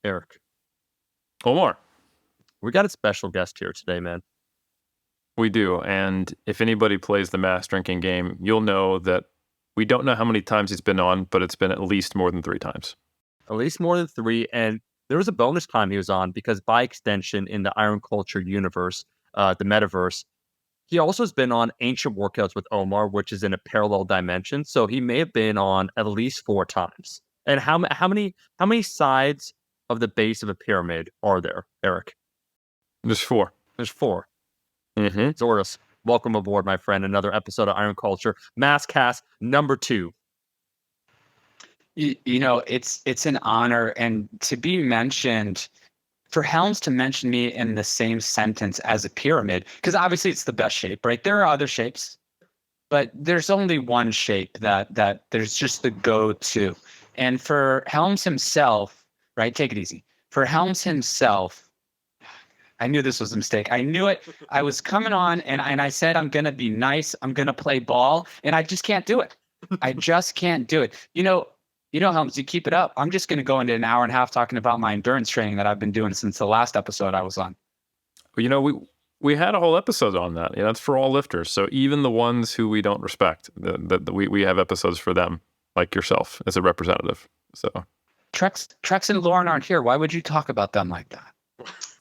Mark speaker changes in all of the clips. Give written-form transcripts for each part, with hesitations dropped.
Speaker 1: Eric,
Speaker 2: Omar,
Speaker 1: we got a special guest here today, man.
Speaker 2: we do. And if anybody plays the mass drinking game, you'll know that we don't know how many times he's been on, but it's been at least more than 3 times.
Speaker 1: At least more than 3. And there was a bonus time he was on because by extension in the Iron Culture universe, the metaverse, he also has been on Ancient Workouts with Omar, which is in a parallel dimension. So he may have been on at least 4 times. And how many sides of the base of a pyramid are there, Eric?
Speaker 2: There's 4.
Speaker 1: There's 4.
Speaker 2: Mm-hmm.
Speaker 1: Zourdos, welcome aboard, my friend. Another episode of Iron Culture, MASScast number 2.
Speaker 3: It's an honor, and to be mentioned, for Helms to mention me in the same sentence as a pyramid, because obviously it's the best shape, right? There are other shapes, but there's only one shape that there's just the go-to. And for Helms himself, right? Take it easy. For Helms himself, I knew this was a mistake. I knew it. I was coming on and I said, I'm going to be nice. I'm going to play ball. And I just can't do it. I just can't do it. Helms, you keep it up. I'm just going to go into an hour and a half talking about my endurance training that I've been doing since the last episode I was on.
Speaker 2: We had a whole episode on that. That's for all lifters. So even the ones who we don't respect, we have episodes for them, like yourself as a representative. So
Speaker 3: Trex and Lauren aren't here. Why would you talk about them like that?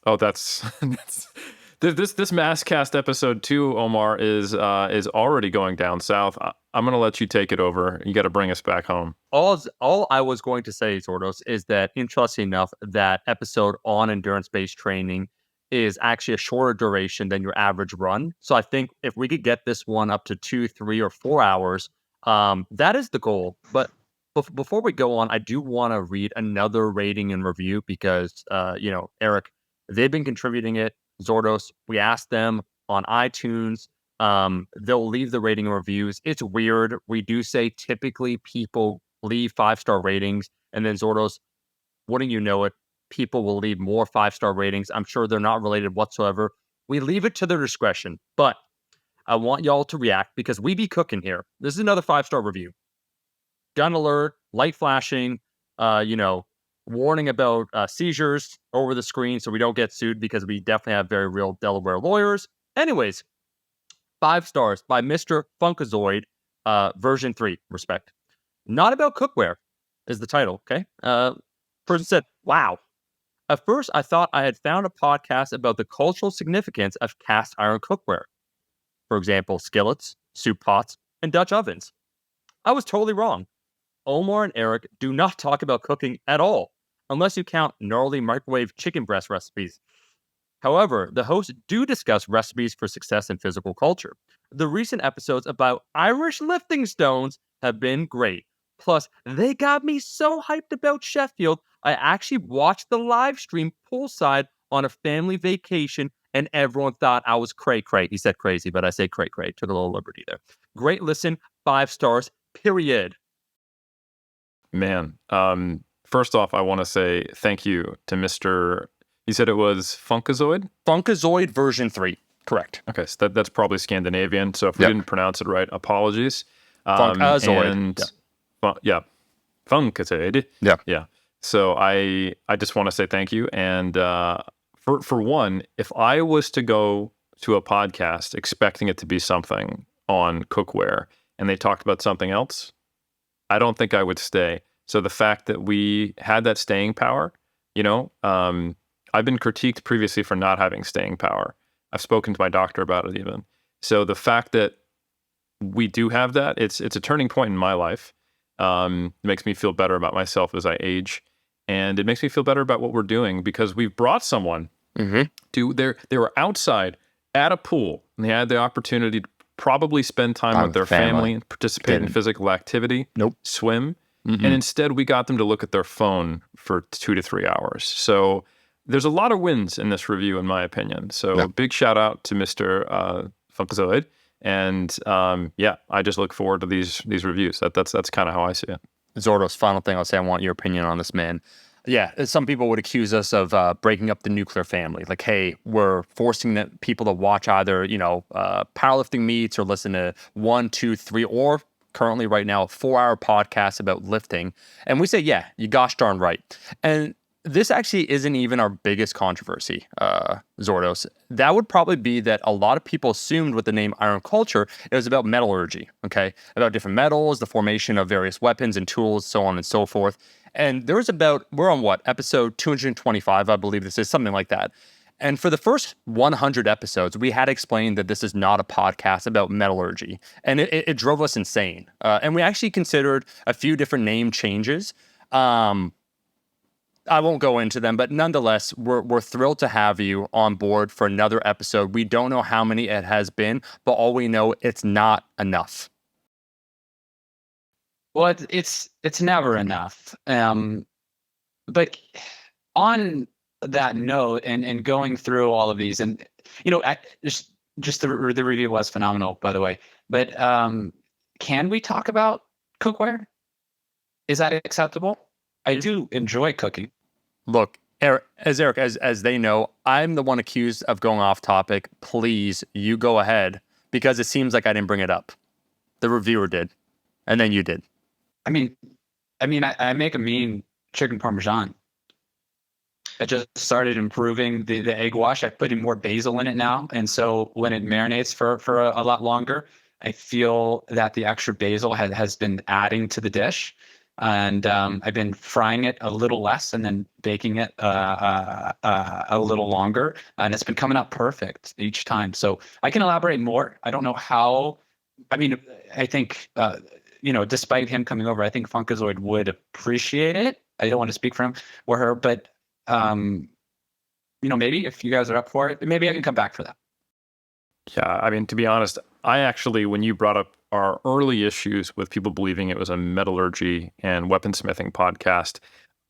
Speaker 2: Oh, that's this MASScast episode 2, Omar, is already going down south. I'm going to let you take it over. You got to bring us back home.
Speaker 1: All I was going to say, Zourdos, is that interesting enough, that episode on endurance-based training is actually a shorter duration than your average run. So I think if we could get this one up to 2, 3, or 4 hours, that is the goal. But before we go on, I do want to read another rating and review because, Eric, they've been contributing it. Zourdos, we asked them on iTunes. They'll leave the rating and reviews. It's weird. We do say typically people leave 5-star ratings, and then Zourdos, wouldn't you know it, people will leave more 5-star ratings. I'm sure they're not related whatsoever. We leave it to their discretion, but I want y'all to react because we be cooking here. This is another 5-star review. Gun alert, light flashing, warning about seizures over the screen so we don't get sued because we definitely have very real Delaware lawyers. Anyways, 5 stars by Mr. Funkazoid, version 3, respect. Not about cookware is the title, okay? Person said, wow. At first, I thought I had found a podcast about the cultural significance of cast iron cookware. For example, skillets, soup pots, and Dutch ovens. I was totally wrong. Omar and Eric do not talk about cooking at all, unless you count gnarly microwave chicken breast recipes. However, the hosts do discuss recipes for success in physical culture. The recent episodes about Irish lifting stones have been great. Plus, they got me so hyped about Sheffield, I actually watched the live stream poolside on a family vacation, and everyone thought I was cray-cray. He said crazy, but I say cray-cray. Took a little liberty there. Great listen, 5 stars, period.
Speaker 2: Man, first off, I want to say thank you to Mr. You said it was Funkazoid?
Speaker 1: Funkazoid version 3, correct.
Speaker 2: Okay, so that's probably Scandinavian. So if we didn't pronounce it right, apologies.
Speaker 1: Funkazoid.
Speaker 2: Funkazoid. Yeah. So I just want to say thank you. And for one, if I was to go to a podcast expecting it to be something on cookware and they talked about something else, I don't think I would stay. So the fact that we had that staying power, I've been critiqued previously for not having staying power. I've spoken to my doctor about it even. So the fact that we do have that, it's a turning point in my life. It makes me feel better about myself as I age. And it makes me feel better about what we're doing because we've brought someone to they were outside at a pool and they had the opportunity to probably spend time with their family and participate in physical activity, swim. And instead we got them to look at their phone for 2 to 3 hours. So there's a lot of wins in this review, in my opinion. So big shout out to Mr. Funkazoid. And I just look forward to these reviews. That's kind of how I see it.
Speaker 1: Zourdos, final thing I'll say, I want your opinion on this, man. Yeah, some people would accuse us of breaking up the nuclear family. Like, hey, we're forcing people to watch either, powerlifting meets or listen to 1, 2, 3, or currently right now, a 4-hour podcast about lifting. And we say, yeah, you gosh darn right. And this actually isn't even our biggest controversy, Zourdos. That would probably be that a lot of people assumed with the name Iron Culture, it was about metallurgy, okay? About different metals, the formation of various weapons and tools, so on and so forth. And we're on what, episode 225, I believe this is, something like that. And for the first 100 episodes, we had explained that this is not a podcast about metallurgy. And it drove us insane. And we actually considered a few different name changes. I won't go into them, but nonetheless, we're thrilled to have you on board for another episode. We don't know how many it has been, but all we know, it's not enough.
Speaker 3: Well, it's never enough. But on that note, and going through all of these, and just the review was phenomenal, by the way. But can we talk about cookware? Is that acceptable? I do enjoy cooking.
Speaker 1: Look, Eric, as they know, I'm the one accused of going off topic. Please, you go ahead, because it seems like I didn't bring it up. The reviewer did, and then you did.
Speaker 3: I mean, I make a mean chicken parmesan. I just started improving the egg wash. I put in more basil in it now, and so when it marinates for a lot longer, I feel that the extra basil has been adding to the dish. And I've been frying it a little less and then baking it a little longer, and it's been coming out perfect each time. So I can elaborate more. I don't know how. I mean, I think despite him coming over, I think Funkazoid would appreciate it. I don't want to speak for him or her, but maybe if you guys are up for it, maybe I can come back for that.
Speaker 2: Yeah, I mean, to be honest, I actually, when you brought up our early issues with people believing it was a metallurgy and weaponsmithing podcast,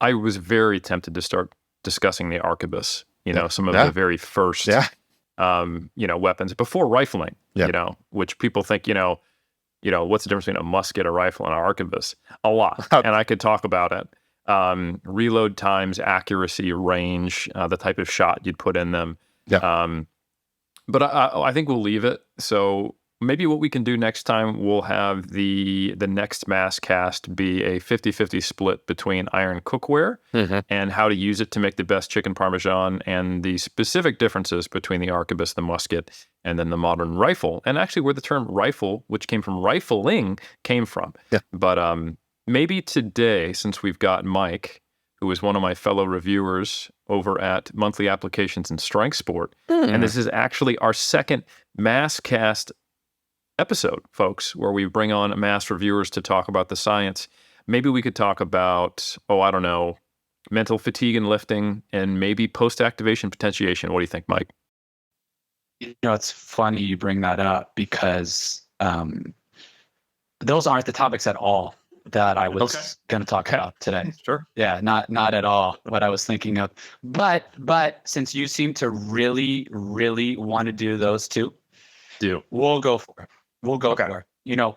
Speaker 2: I was very tempted to start discussing the arquebus, some of the very first, weapons before rifling, which people think, what's the difference between a musket, a rifle, and an arquebus? A lot. And I could talk about it. Reload times, accuracy, range, the type of shot you'd put in them.
Speaker 4: Yeah.
Speaker 2: But I think we'll leave it. So maybe what we can do next time, we'll have the next MASScast be a 50-50 split between iron cookware and how to use it to make the best chicken parmesan, and the specific differences between the arquebus, the musket, and then the modern rifle. And actually where the term rifle, which came from rifling, came from.
Speaker 4: Yeah.
Speaker 2: But maybe today, since we've got Mike, who is one of my fellow reviewers over at Monthly Applications and Strength Sport. And this is actually our second MASScast episode, folks, where we bring on mass reviewers to talk about the science. Maybe we could talk about, mental fatigue and lifting, and maybe post-activation potentiation. What do you think, Mike?
Speaker 3: It's funny you bring that up, because those aren't the topics at all that I was going to talk about today.
Speaker 1: Sure.
Speaker 3: Yeah, not at all what I was thinking of. But since you seem to really, really want to do those two, we'll go for it. We'll go for it.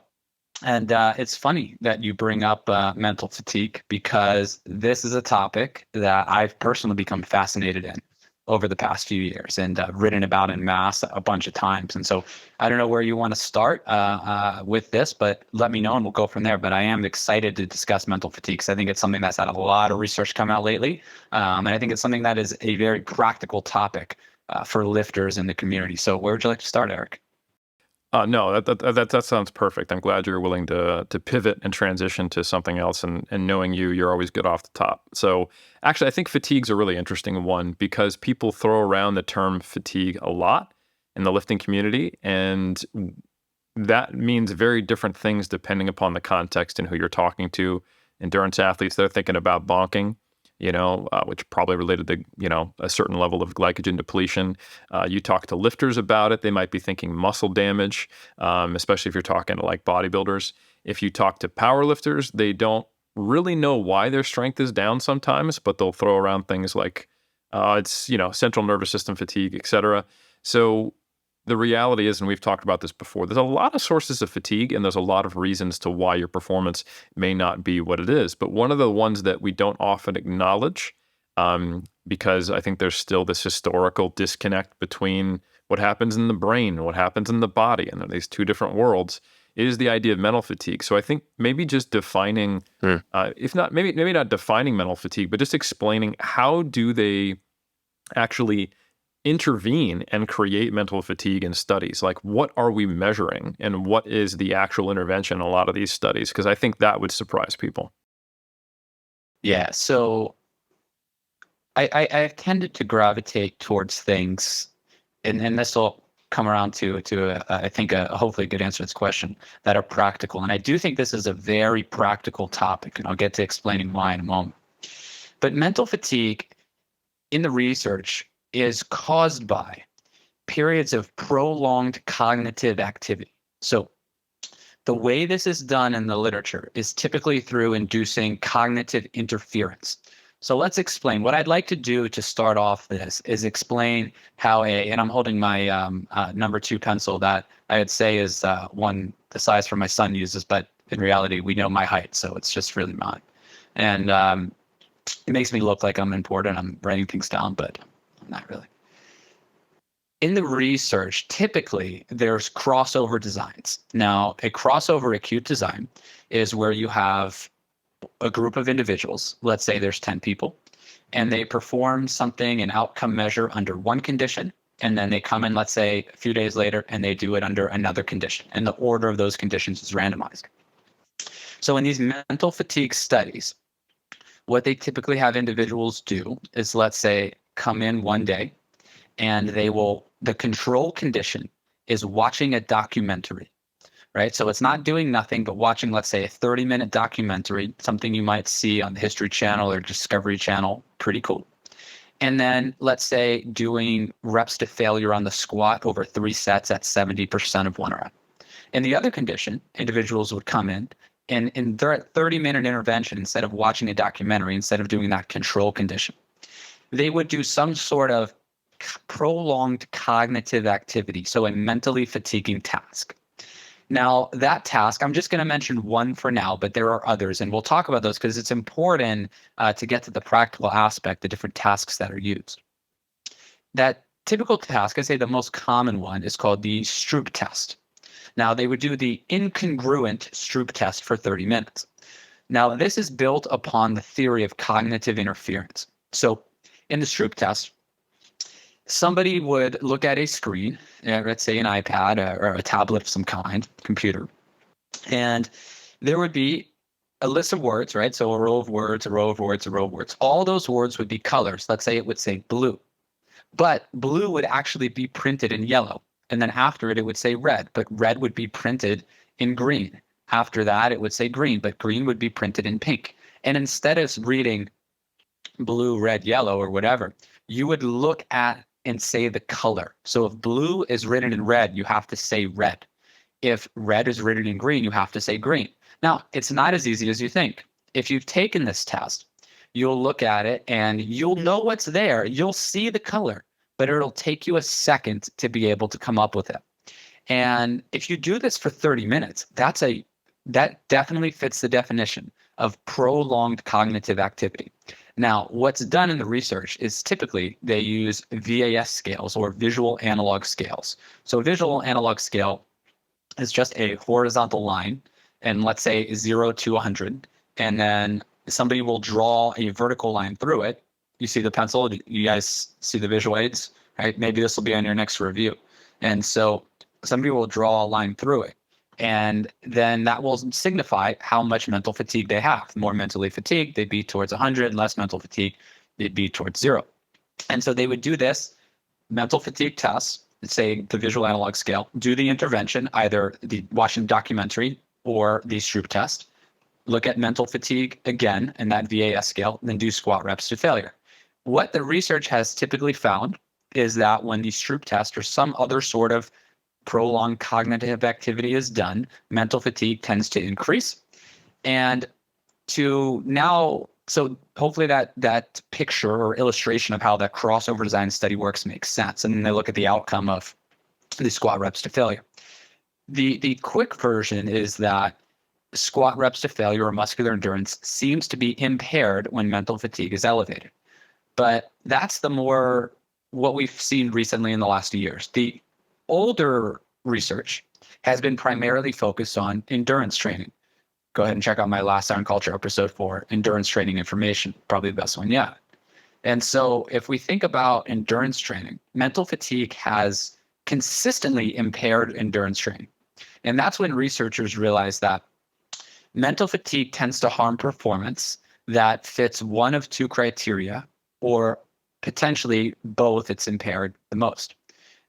Speaker 3: And it's funny that you bring up mental fatigue, because this is a topic that I've personally become fascinated in over the past few years, and written about in mass a bunch of times. And so I don't know where you want to start with this, but let me know and we'll go from there. But I am excited to discuss mental fatigue, because I think it's something that's had a lot of research come out lately. And I think it's something that is a very practical topic for lifters in the community. So where would you like to start, Eric?
Speaker 2: No, that sounds perfect. I'm glad you're willing to pivot and transition to something else. And knowing you're always good off the top. So actually, I think fatigue's a really interesting one, because people throw around the term fatigue a lot in the lifting community. And that means very different things depending upon the context and who you're talking to. Endurance athletes, they're thinking about bonking, which probably related to, a certain level of glycogen depletion. You talk to lifters about it, they might be thinking muscle damage, especially if you're talking to like bodybuilders. If you talk to powerlifters, they don't really know why their strength is down sometimes, but they'll throw around things like it's, central nervous system fatigue, etc. So the reality is, and we've talked about this before, there's a lot of sources of fatigue, and there's a lot of reasons to why your performance may not be what it is. But one of the ones that we don't often acknowledge, because I think there's still this historical disconnect between what happens in the brain and what happens in the body, and they're these two different worlds, is the idea of mental fatigue. So I think maybe just defining, if not, maybe not defining mental fatigue, but just explaining how do they actually intervene and create mental fatigue in studies? Like, what are we measuring and what is the actual intervention in a lot of these studies? Because I think that would surprise people.
Speaker 3: Yeah. So I tended to gravitate towards things, and this will come around to I think hopefully a good answer to this question, that are practical. And I do think this is a very practical topic, and I'll get to explaining why in a moment. But mental fatigue in the research is caused by periods of prolonged cognitive activity. So the way this is done in the literature is typically through inducing cognitive interference. So let's explain. What I'd like to do to start off this is explain how and I'm holding my number 2 pencil that I would say is one the size for my son uses, but in reality, we know my height, so it's just really mine. And it makes me look like I'm important. I'm writing things down, but I'm not really. In the research, typically there's crossover designs. Now, a crossover acute design is where you have a group of individuals, let's say there's 10 people, and they perform something, an outcome measure under one condition, and then they come in, let's say, a few days later, and they do it under another condition, and the order of those conditions is randomized. So in these mental fatigue studies, what they typically have individuals do is, let's say, come in one day, and the control condition is watching a documentary, right? So it's not doing nothing, but watching, let's say, a 30-minute documentary, something you might see on the History Channel or Discovery Channel, pretty cool. And then, let's say, doing reps to failure on the squat over 3 sets at 70% of 1 rep. In the other condition, individuals would come in, and in their 30-minute intervention, instead of watching a documentary, instead of doing that control condition, they would do some sort of prolonged cognitive activity, so a mentally fatiguing task. Now, that task, I'm just going to mention one for now, but there are others, and we'll talk about those because it's important to get to the practical aspect, the different tasks that are used. That typical task, I say the most common one, is called the Stroop test. Now, they would do the incongruent Stroop test for 30 minutes. Now, this is built upon the theory of cognitive interference. So in the Stroop test, somebody would look at a screen, let's say an iPad or a tablet of some kind, computer, and there would be a list of words, right? So a row of words, a row of words, a row of words. All those words would be colors. Let's say it would say blue, but blue would actually be printed in yellow. And then after it, it would say red, but red would be printed in green. After that, it would say green, but green would be printed in pink. And instead of reading blue, red, yellow, or whatever, you would look at and say the color. So if blue is written in red, you have to say red. If red is written in green, you have to say green. Now, it's not as easy as you think. If you've taken this test, you'll look at it and you'll know what's there. You'll see the color, but it'll take you a second to be able to come up with it. And if you do this for 30 minutes, that definitely fits the definition of prolonged cognitive activity. Now, what's done in the research is typically they use VAS scales or visual analog scales. So a visual analog scale is just a horizontal line, and let's say 0 to 100, and then somebody will draw a vertical line through it. You see the pencil? You guys see the visual aids, right? Maybe this will be on your next review. And so somebody will draw a line through it. And then that will signify how much mental fatigue they have. More mentally fatigued, they'd be towards 100. Less mental fatigue, they'd be towards 0. And so they would do this mental fatigue test, say the visual analog scale, do the intervention, either the watching documentary or the Stroop test, look at mental fatigue again in that VAS scale, then do squat reps to failure. What the research has typically found is that when the Stroop test or some other sort of prolonged cognitive activity is done, mental fatigue tends to increase. And so hopefully that picture or illustration of how that crossover design study works makes sense. And then they look at the outcome of the squat reps to failure. The quick version is that squat reps to failure or muscular endurance seems to be impaired when mental fatigue is elevated. But that's what we've seen recently in the last few years. The older research has been primarily focused on endurance training. Go ahead and check out my last Iron Culture episode for endurance training information, probably the best one yet. And so if we think about endurance training, mental fatigue has consistently impaired endurance training. And that's when researchers realized that mental fatigue tends to harm performance that fits one of two criteria, or potentially both. It's impaired the most.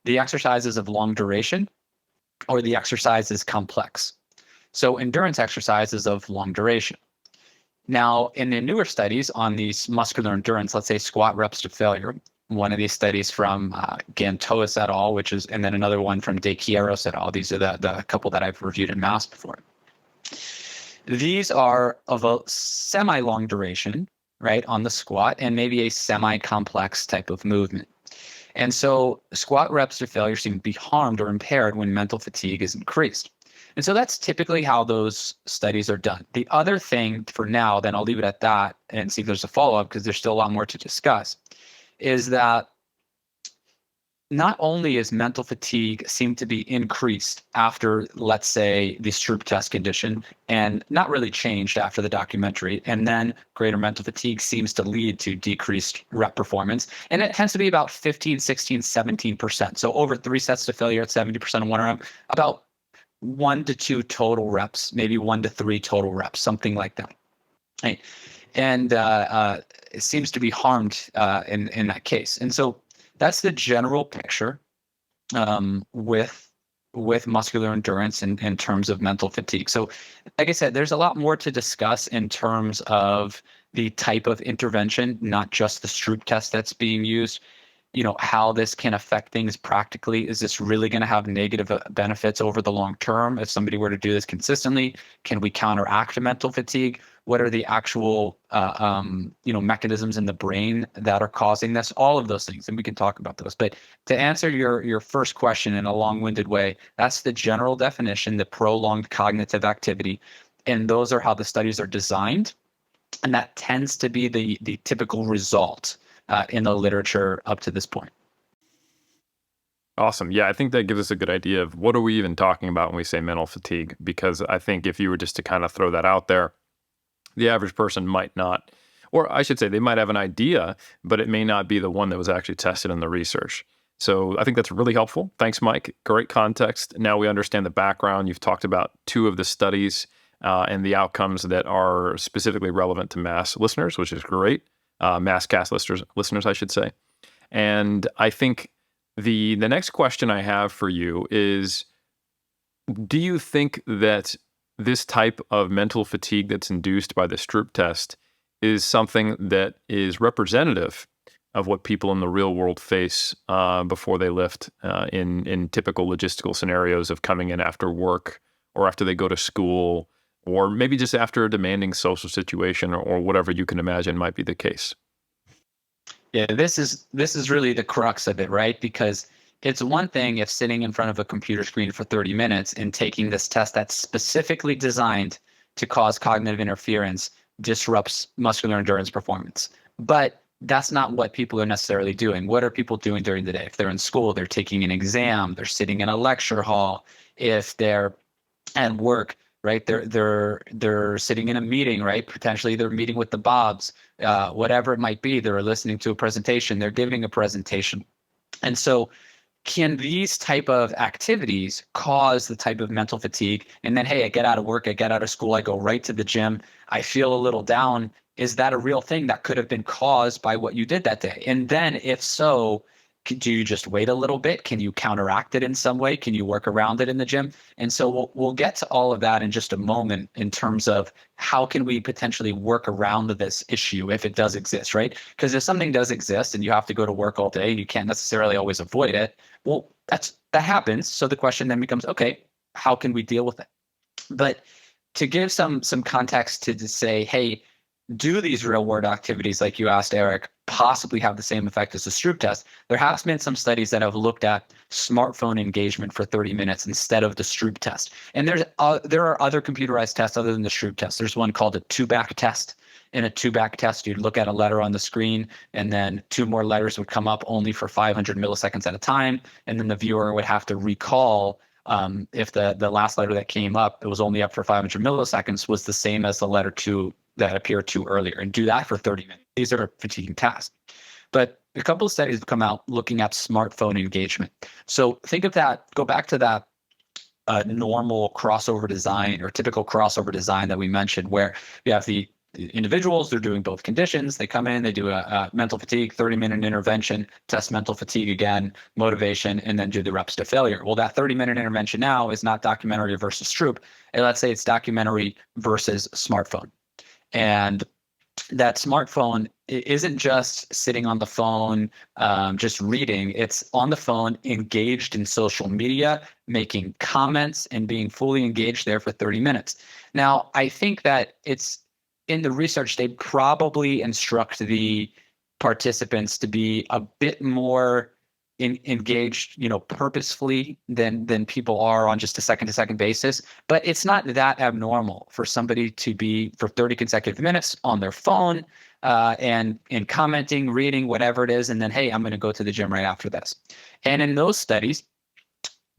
Speaker 3: The exercise is of long duration, or the exercise is complex. So endurance exercise is of long duration. Now, in the newer studies on these muscular endurance, let's say squat reps to failure, one of these studies from Gantois et al., and then another one from De Queiroz et al. These are the couple that I've reviewed in Mass before. These are of a semi-long duration, right, on the squat, and maybe a semi-complex type of movement. And so squat reps to failure seem to be harmed or impaired when mental fatigue is increased. And so that's typically how those studies are done. The other thing for now, then I'll leave it at that and see if there's a follow-up, because there's still a lot more to discuss, is that not only is mental fatigue seem to be increased after, let's say, the Stroop test condition, and not really changed after the documentary, and then greater mental fatigue seems to lead to decreased rep performance, and it tends to be about 15, 16, 17%. So over 3 sets to failure at 70% of 1 rep, about 1 to 2 total reps, maybe 1 to 3 total reps, something like that. Right. And it seems to be harmed in that case. And so that's the general picture with muscular endurance in terms of mental fatigue. So like I said, there's a lot more to discuss in terms of the type of intervention, not just the Stroop test that's being used. How this can affect things practically. Is this really going to have negative benefits over the long term if somebody were to do this consistently? Can we counteract mental fatigue? What are the actual mechanisms in the brain that are causing this? All of those things, and we can talk about those. But to answer your first question in a long-winded way, that's the general definition: the prolonged cognitive activity, and those are how the studies are designed, and that tends to be the typical result in the literature up to this point.
Speaker 2: Awesome. Yeah, I think that gives us a good idea of what are we even talking about when we say mental fatigue, because I think if you were just to kind of throw that out there, the average person might not, or I should say they might have an idea, but it may not be the one that was actually tested in the research. So I think that's really helpful. Thanks, Mike. Great context. Now we understand the background. You've talked about 2 of the studies and the outcomes that are specifically relevant to MASS listeners, which is great. MASScast listeners, I should say. And I think the next question I have for you is, do you think that this type of mental fatigue that's induced by the Stroop test is something that is representative of what people in the real world face before they lift in typical logistical scenarios of coming in after work or after they go to school, or maybe just after a demanding social situation, or whatever you can imagine might be the case?
Speaker 3: Yeah, this is really the crux of it, right? Because it's one thing if sitting in front of a computer screen for 30 minutes and taking this test that's specifically designed to cause cognitive interference disrupts muscular endurance performance. But that's not what people are necessarily doing. What are people doing during the day? If they're in school, they're taking an exam, they're sitting in a lecture hall. If they're at work, right, they're sitting in a meeting, right? Potentially they're meeting with the Bobs, whatever it might be. They're listening to a presentation, they're giving a presentation. And so can these type of activities cause the type of mental fatigue? And then, hey, I get out of work, I get out of school, I go right to the gym, I feel a little down. Is that a real thing that could have been caused by what you did that day? And then if so, do you just wait a little bit? Can you counteract it in some way? Can you work around it in the gym? And so we'll get to all of that in just a moment in terms of how can we potentially work around this issue if it does exist, right? Because if something does exist and you have to go to work all day and you can't necessarily always avoid it, well, that happens. So the question then becomes, okay, how can we deal with it? But to give some context to say, hey, do these real world activities, like you asked, Eric, possibly have the same effect as the Stroop test? There has been some studies that have looked at smartphone engagement for 30 minutes instead of the Stroop test. And there are other computerized tests other than the Stroop test. There's one called a two-back test. In a two-back test, you'd look at a letter on the screen, and then 2 more letters would come up only for 500 milliseconds at a time. And then the viewer would have to recall if the last letter that came up, it was only up for 500 milliseconds, was the same as the letter 2 that appeared 2 earlier, and do that for 30 minutes. These are fatiguing tasks. But a couple of studies have come out looking at smartphone engagement. So think of that, go back to that normal crossover design or typical crossover design that we mentioned, where you have the individuals, they're doing both conditions. They come in, they do a mental fatigue, 30-minute intervention, test mental fatigue again, motivation, and then do the reps to failure. Well, that 30-minute intervention now is not documentary versus Stroop. And let's say it's documentary versus smartphone. And that smartphone isn't just sitting on the phone, just reading. It's on the phone, engaged in social media, making comments, and being fully engaged there for 30 minutes. Now, I think that it's in the research, they probably instruct the participants to be a bit more engaged, purposefully than people are on just a second-to-second basis. But it's not that abnormal for somebody to be for 30 consecutive minutes on their phone and commenting, reading, whatever it is, and then, hey, I'm going to go to the gym right after this. And in those studies,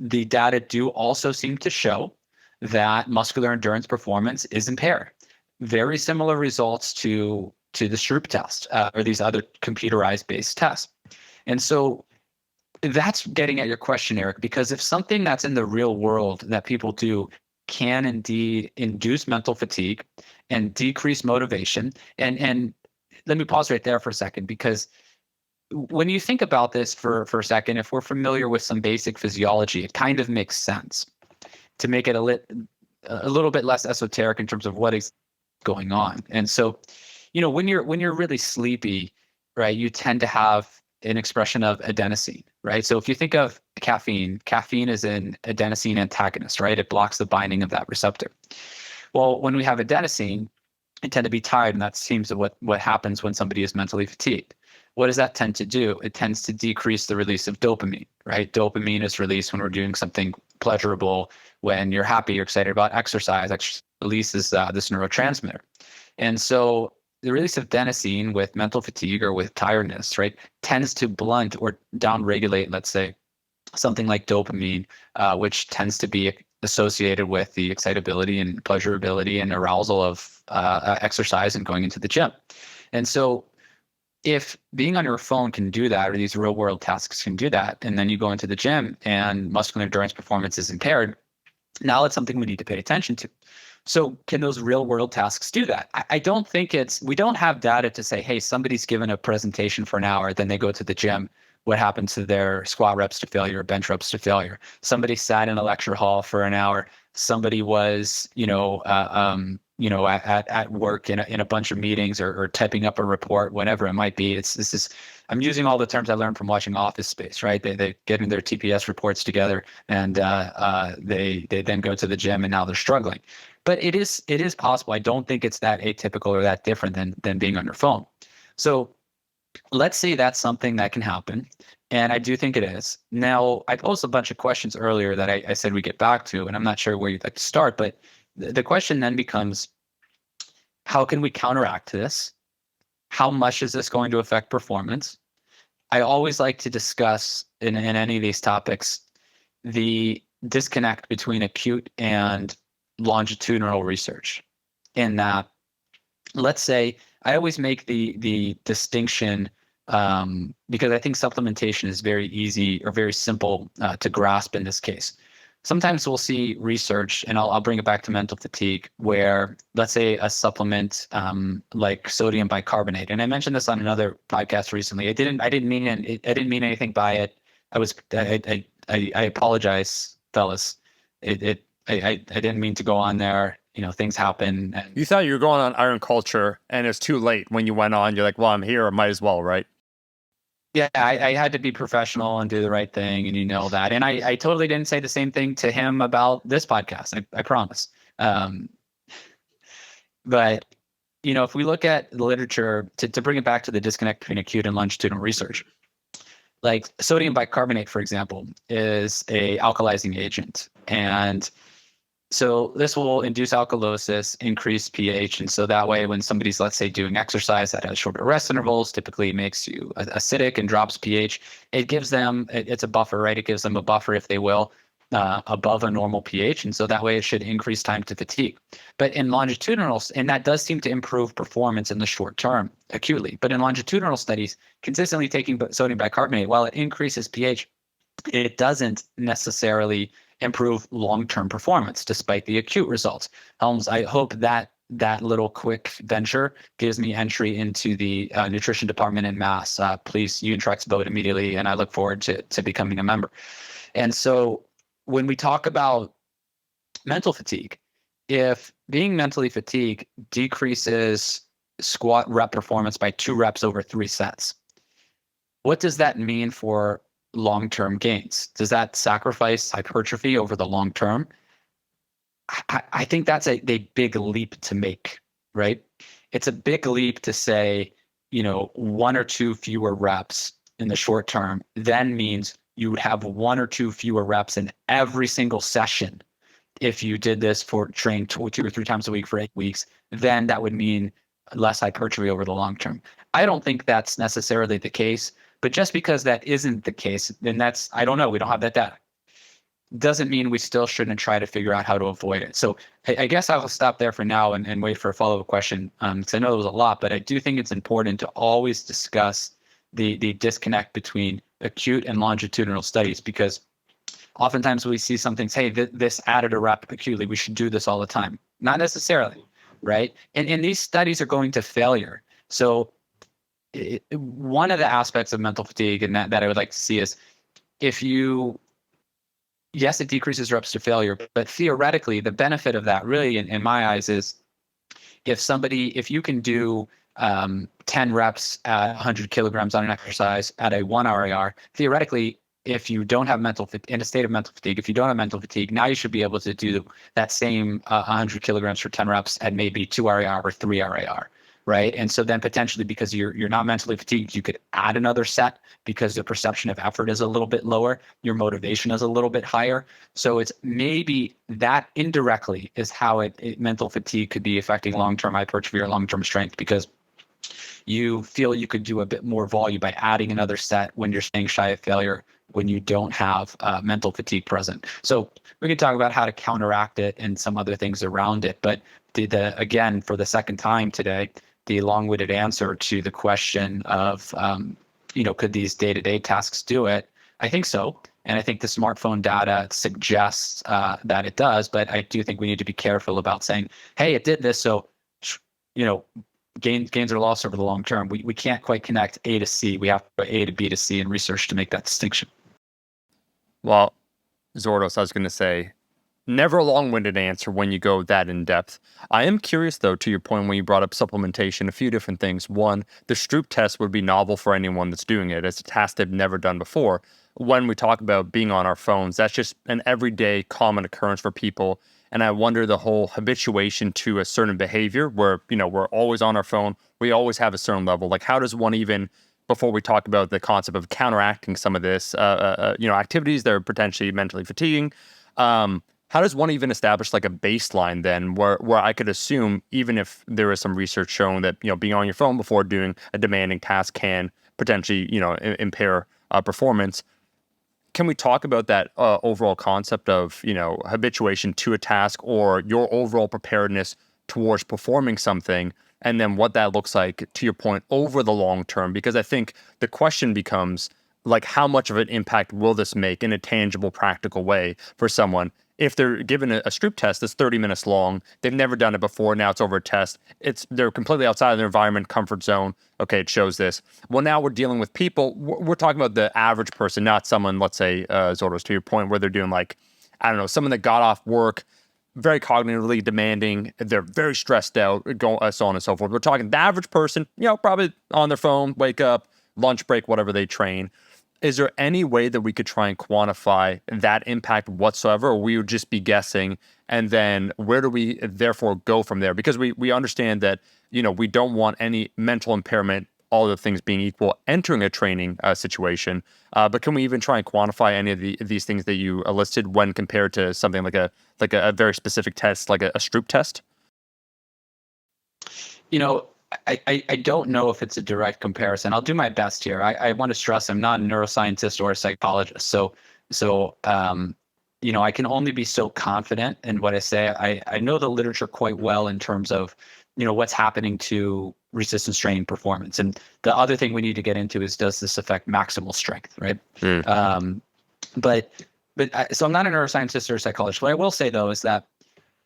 Speaker 3: the data do also seem to show that muscular endurance performance is impaired. Very similar results to the Stroop test or these other computerized based tests. And so that's getting at your question, Eric, because if something that's in the real world that people do can indeed induce mental fatigue and decrease motivation, and let me pause right there for a second, because when you think about this for a second, if we're familiar with some basic physiology, it kind of makes sense to make it a little bit less esoteric in terms of what is going on. And so, when you're really sleepy, right, you tend to have an expression of adenosine, right? So if you think of caffeine is an adenosine antagonist, right? It blocks the binding of that receptor. Well, when we have adenosine, I tend to be tired, and that seems to what happens when somebody is mentally fatigued. What does that tend to do? It tends to decrease the release of dopamine, right? Dopamine is released when we're doing something pleasurable, when you're happy, you're excited about exercise. Exercise releases this neurotransmitter. And so the release of adenosine with mental fatigue or with tiredness, right, tends to blunt or downregulate, let's say, something like dopamine, which tends to be associated with the excitability and pleasurability and arousal of exercise and going into the gym. And so if being on your phone can do that, or these real world tasks can do that, and then you go into the gym and muscular endurance performance is impaired, now it's something we need to pay attention to. So can those real world tasks do that? I don't think we don't have data to say, hey, somebody's given a presentation for an hour, then they go to the gym. What happens to their squat reps to failure, bench reps to failure? Somebody sat in a lecture hall for an hour. Somebody was, at work in a bunch of meetings or typing up a report, whatever it might be. I'm using all the terms I learned from watching Office Space, right? They getting their TPS reports together, and they then go to the gym, and now they're struggling. But it is possible. I don't think it's that atypical or that different than being on your phone. So let's say that's something that can happen, and I do think it is. Now, I posed a bunch of questions earlier that I said we get back to, and I'm not sure where you'd like to start, but the question then becomes, how can we counteract this? How much is this going to affect performance? I always like to discuss in any of these topics the disconnect between acute and longitudinal research. In that, let's say, I always make the distinction because I think supplementation is very easy or very simple to grasp in this case. Sometimes we'll see research, and I'll bring it back to mental fatigue, where let's say a supplement like sodium bicarbonate, and I mentioned this on another podcast recently. I didn't mean anything by it. I apologize, fellas. I didn't mean to go on there. Things happen. And
Speaker 1: You thought you were going on Iron Culture, and it's too late when you went on. You're like, well, I'm here. I might as well, right?
Speaker 3: yeah, I had to be professional and do the right thing, and you know that. And I totally didn't say the same thing to him about this podcast. I promise. But if we look at the literature to bring it back to the disconnect between acute and longitudinal research, like sodium bicarbonate, for example, is a alkalizing agent, and so this will induce alkalosis, increase pH. And so that way, when somebody's, let's say, doing exercise that has shorter rest intervals, typically makes you acidic and drops pH, it gives them, it's a buffer, right? It gives them a buffer, if they will, above a normal pH, and so that way it should increase time to fatigue. But in longitudinal, and that does seem to improve performance in the short term acutely, but in longitudinal studies, consistently taking sodium bicarbonate, while it increases pH, it doesn't necessarily improve long-term performance despite the acute results. Helms, I hope that little quick venture gives me entry into the nutrition department in Mass. Please, you and Trex vote immediately, and I look forward to becoming a member. And so when we talk about mental fatigue, if being mentally fatigued decreases squat rep performance by 2 reps over 3 sets, what does that mean for long-term gains? Does that sacrifice hypertrophy over the long term? I think that's a big leap to make, right? It's a big leap to say, 1 or 2 fewer reps in the short term then means you would have 1 or 2 fewer reps in every single session. If you did this for training 2 or 3 times a week for 8 weeks, then that would mean less hypertrophy over the long term. I don't think that's necessarily the case, but just because that isn't the case, then I don't know, we don't have that data. Doesn't mean we still shouldn't try to figure out how to avoid it. So I guess I will stop there for now and wait for a follow-up question, because I know there was a lot, but I do think it's important to always discuss the disconnect between acute and longitudinal studies, because oftentimes we see something, hey, this added a rep acutely, we should do this all the time. Not necessarily, right? And these studies are going to failure. So one of the aspects of mental fatigue and that I would like to see is yes, it decreases reps to failure, but theoretically, the benefit of that really, in my eyes, is if you can do 10 reps at 100 kilograms on an exercise at a 1 RAR, theoretically, if you don't have in a state of mental fatigue, if you don't have mental fatigue, now you should be able to do that same 100 kilograms for 10 reps at maybe 2 RAR or 3 RAR. Right. And so then potentially, because you're not mentally fatigued, you could add another set because the perception of effort is a little bit lower. Your motivation is a little bit higher. So it's maybe that indirectly is how mental fatigue could be affecting long-term hypertrophy or long-term strength, because you feel you could do a bit more volume by adding another set when you're staying shy of failure, when you don't have mental fatigue present. So we can talk about how to counteract it and some other things around it. But again, for the second time today, the long-winded answer to the question of, could these day-to-day tasks do it? I think so. And I think the smartphone data suggests that it does. But I do think we need to be careful about saying, hey, it did this, so, gains are lost over the long term. We can't quite connect A to C. We have to go A to B to C in research to make that distinction.
Speaker 1: Well, Zourdos, I was going to say, never a long-winded answer when you go that in depth. I am curious, though, to your point when you brought up supplementation, a few different things. One, the Stroop test would be novel for anyone that's doing it. It's a task they've never done before. When we talk about being on our phones, that's just an everyday common occurrence for people. And I wonder the whole habituation to a certain behavior where, we're always on our phone. We always have a certain level. Like, how does one even, before we talk about the concept of counteracting some of this, activities that are potentially mentally fatiguing, how does one even establish like a baseline then where I could assume, even if there is some research showing that, being on your phone before doing a demanding task can potentially, impair performance? Can we talk about that overall concept of, habituation to a task or your overall preparedness towards performing something, and then what that looks like, to your point, over the long term? Because I think the question becomes, like, how much of an impact will this make in a tangible, practical way for someone? If they're given a Stroop test that's 30 minutes long, they've never done it before, now it's over a test, they're completely outside of their environment, comfort zone. Okay, it shows this. Well, now we're dealing with people. We're talking about the average person, not someone, let's say, Zourdos, to your point, where they're doing someone that got off work, very cognitively demanding, they're very stressed out, so on and so forth. We're talking the average person, probably on their phone, wake up, lunch break, whatever they train. Is there any way that we could try and quantify that impact whatsoever, or we would just be guessing? And then where do we therefore go from there? Because we understand that, we don't want any mental impairment, all the things being equal, entering a training situation. But can we even try and quantify any of these things that you listed when compared to something like a very specific test, like a Stroop test?
Speaker 3: I don't know if it's a direct comparison. I'll do my best here. I want to stress I'm not a neuroscientist or a psychologist. So I can only be so confident in what I say. I know the literature quite well in terms of, what's happening to resistance training performance. And the other thing we need to get into is, does this affect maximal strength, right? But so I'm not a neuroscientist or a psychologist. What I will say though is that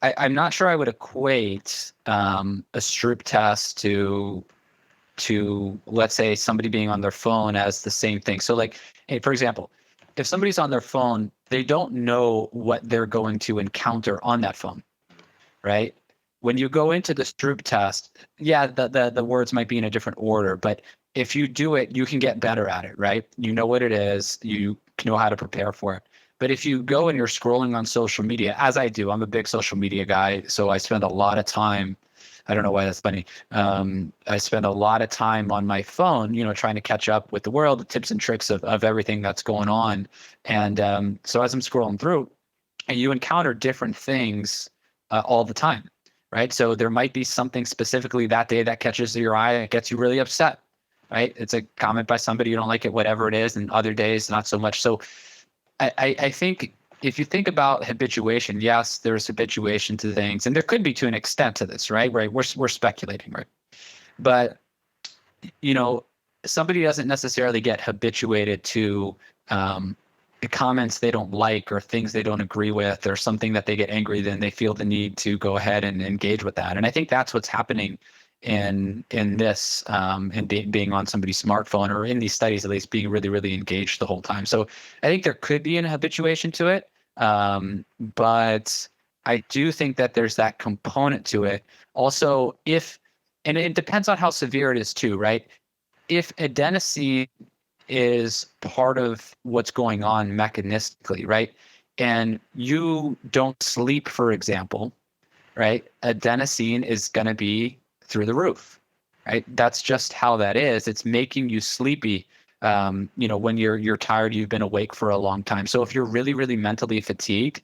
Speaker 3: I'm not sure I would equate a Stroop test to let's say somebody being on their phone as the same thing. So like, hey, for example, if somebody's on their phone, they don't know what they're going to encounter on that phone, right? When you go into the Stroop test, yeah, the words might be in a different order, but if you do it, you can get better at it, right? You know what it is, you know how to prepare for it. But if you go and you're scrolling on social media, as I do, I'm a big social media guy, so I spend a lot of time. I don't know why that's funny. I spend a lot of time on my phone, trying to catch up with the world, the tips and tricks of everything that's going on. And so as I'm scrolling through, and you encounter different things all the time, right? So there might be something specifically that day that catches your eye and gets you really upset, right? It's a comment by somebody, you don't like it, whatever it is, and other days, not so much. So I think if you think about habituation, yes, there's habituation to things, and there could be to an extent to this, right? Right. We're speculating, right? But somebody doesn't necessarily get habituated to the comments they don't like or things they don't agree with or something that they get angry, then they feel the need to go ahead and engage with that. And I think that's what's happening in this and being on somebody's smartphone, or in these studies at least, being really, really engaged the whole time. So I think there could be an habituation to it, but I do think that there's that component to it. Also, and it depends on how severe it is too, right? If adenosine is part of what's going on mechanistically, right? And you don't sleep, for example, right? Adenosine is going to be through the roof, right? That's just how that is. It's making you sleepy. When you're tired, you've been awake for a long time. So if you're really, really mentally fatigued,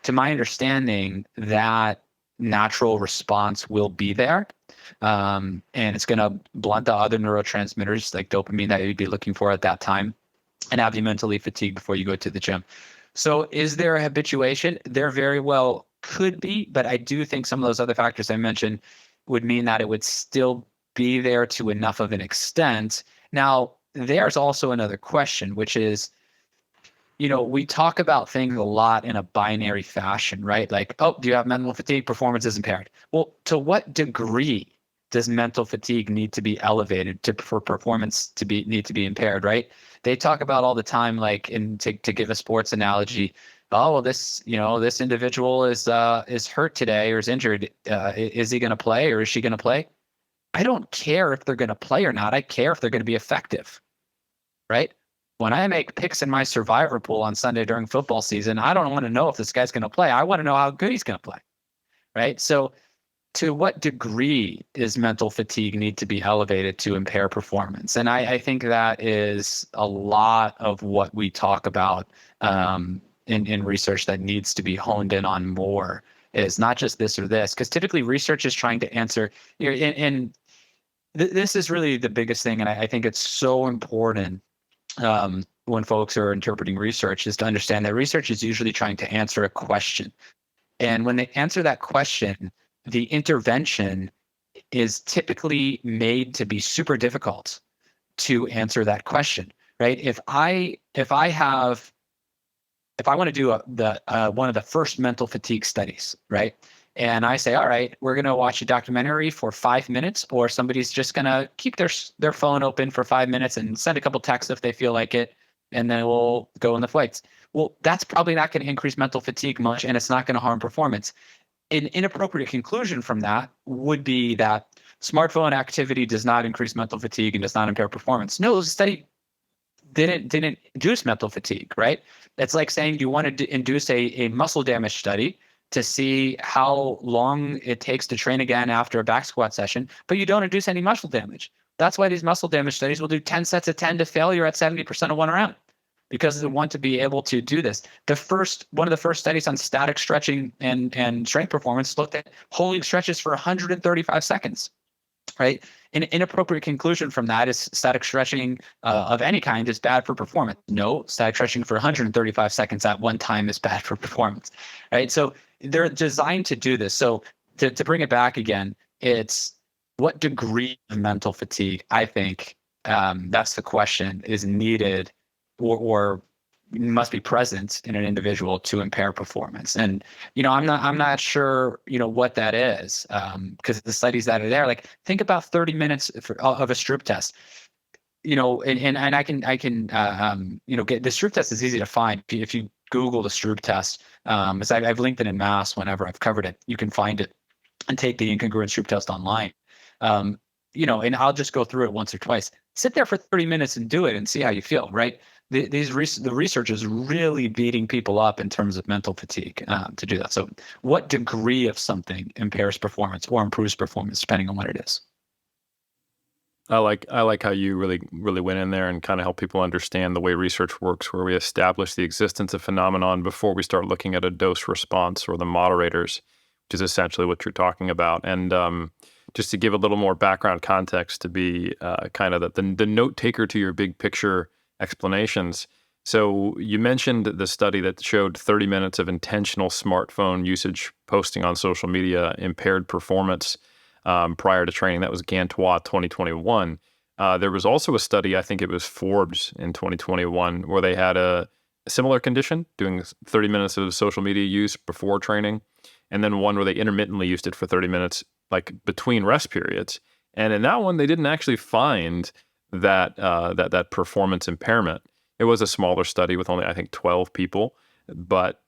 Speaker 3: to my understanding, that natural response will be there. And it's going to blunt the other neurotransmitters like dopamine that you'd be looking for at that time, and have you mentally fatigued before you go to the gym. So is there a habituation? There very well could be, but I do think some of those other factors I mentioned would mean that it would still be there to enough of an extent. Now, there's also another question, which is, we talk about things a lot in a binary fashion, right? Like, oh, do you have mental fatigue? Performance is impaired. Well, to what degree does mental fatigue need to be elevated for performance to need to be impaired, right? They talk about all the time, like, to give a sports analogy, oh, well, this individual is hurt today or is injured. Is he going to play or is she going to play? I don't care if they're going to play or not. I care if they're going to be effective, right? When I make picks in my survivor pool on Sunday during football season, I don't want to know if this guy's going to play. I want to know how good he's going to play, right? So to what degree is mental fatigue need to be elevated to impair performance? And I think that is a lot of what we talk about in research that needs to be honed in on more, is not just this or this, because typically research is trying to answer, this is really the biggest thing. And I think it's so important when folks are interpreting research, is to understand that research is usually trying to answer a question. And when they answer that question, the intervention is typically made to be super difficult to answer that question, right? If I want to do one of the first mental fatigue studies, right? And I say, all right, we're going to watch a documentary for 5 minutes, or somebody's just going to keep their phone open for 5 minutes and send a couple texts if they feel like it, and then we'll go in the flights. Well, that's probably not going to increase mental fatigue much, and it's not going to harm performance. An inappropriate conclusion from that would be that smartphone activity does not increase mental fatigue and does not impair performance. No, the study didn't induce mental fatigue, right? It's like saying you want to induce a muscle damage study to see how long it takes to train again after a back squat session, but you don't induce any muscle damage. That's why these muscle damage studies will do 10 sets of 10 to failure at 70% of one round, because they want to be able to do this. One of the first studies on static stretching and strength performance looked at holding stretches for 135 seconds. right? An inappropriate conclusion from that is static stretching of any kind is bad for performance. No, static stretching for 135 seconds at one time is bad for performance, right? So they're designed to do this. So to bring it back again, it's what degree of mental fatigue, I think, that's the question, is needed or must be present in an individual to impair performance. And I'm not sure what that is, because the studies that are there, like think about 30 minutes of a Stroop test. And I can get the Stroop test is easy to find if you Google the Stroop test. As I've linked it in Mass whenever I've covered it, you can find it and take the incongruent Stroop test online. And I'll just go through it once or twice. Sit there for 30 minutes and do it and see how you feel, right? The research is really beating people up in terms of mental fatigue to do that. So what degree of something impairs performance or improves performance, depending on what it is?
Speaker 2: I like how you really went in there and kind of help people understand the way research works, where we establish the existence of phenomenon before we start looking at a dose response or the moderators, which is essentially what you're talking about. And just to give a little more background context to be kind of the note taker to your big picture explanations. So you mentioned the study that showed 30 minutes of intentional smartphone usage posting on social media impaired performance prior to training. That was Gantois 2021. There was also a study, I think it was Forbes in 2021, where they had a similar condition, doing 30 minutes of social media use before training, and then one where they intermittently used it for 30 minutes, like between rest periods. And in that one, they didn't actually find that performance impairment. It was a smaller study with only, I think, 12 people. But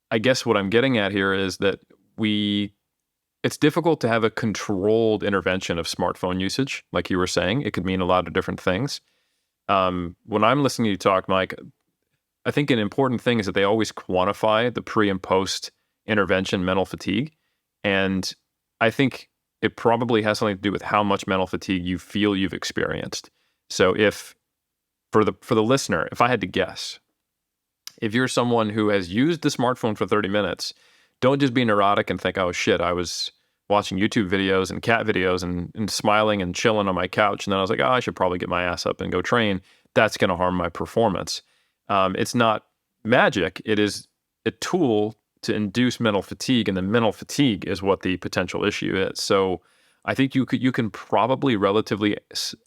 Speaker 2: I guess what I'm getting at here is that it's difficult to have a controlled intervention of smartphone usage. Like you were saying, it could mean a lot of different things. When I'm listening to you talk, Mike, I think an important thing is that they always quantify the pre and post intervention mental fatigue. And I think it probably has something to do with how much mental fatigue you feel you've experienced. So if, for the listener, if I had to guess, if you're someone who has used the smartphone for 30 minutes, don't just be neurotic and think, oh shit, I was watching YouTube videos and cat videos and smiling and chilling on my couch. And then I was like, oh, I should probably get my ass up and go train. That's going to harm my performance. It's not magic. It is a tool to induce mental fatigue, and the mental fatigue is what the potential issue is. So I think you can probably relatively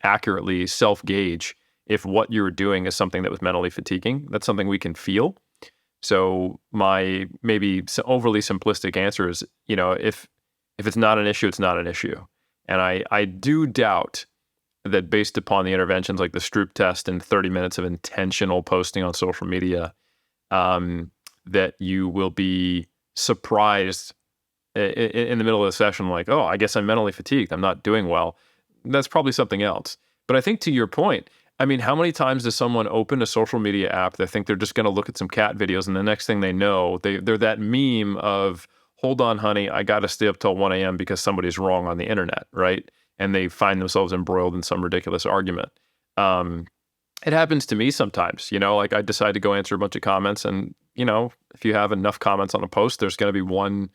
Speaker 2: accurately self-gauge if what you're doing is something that was mentally fatiguing. That's something we can feel. So my maybe overly simplistic answer is, if it's not an issue, it's not an issue. And I do doubt that based upon the interventions like the Stroop test and 30 minutes of intentional posting on social media, that you will be surprised in the middle of the session, like, oh, I guess I'm mentally fatigued. I'm not doing well. That's probably something else. But I think to your point, I mean, how many times does someone open a social media app, they think they're just going to look at some cat videos, and the next thing they know, they're that meme of, hold on, honey, I got to stay up till 1 a.m. because somebody's wrong on the internet, right? And they find themselves embroiled in some ridiculous argument. It happens to me sometimes, like I decide to go answer a bunch of comments, and, if you have enough comments on a post, there's going to be one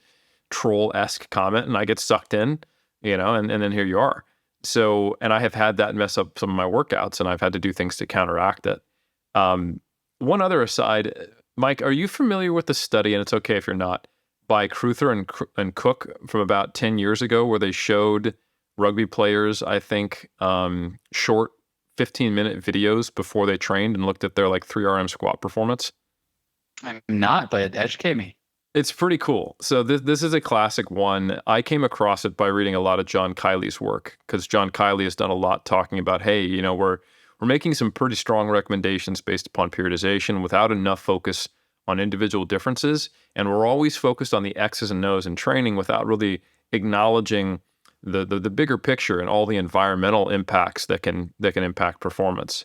Speaker 2: troll-esque comment, and I get sucked in, and then here you are. So, and I have had that mess up some of my workouts, and I've had to do things to counteract it. One other aside, Mike, are you familiar with the study, and it's okay if you're not, by Cruther and Cook from about 10 years ago, where they showed rugby players, I think, short 15-minute videos before they trained and looked at their 3RM squat performance?
Speaker 3: I'm not, but educate me.
Speaker 2: It's pretty cool. So this is a classic one. I came across it by reading a lot of John Kiley's work, because John Kiley has done a lot talking about, hey, we're making some pretty strong recommendations based upon periodization without enough focus on individual differences, and we're always focused on the X's and O's in training without really acknowledging the bigger picture and all the environmental impacts that can impact performance.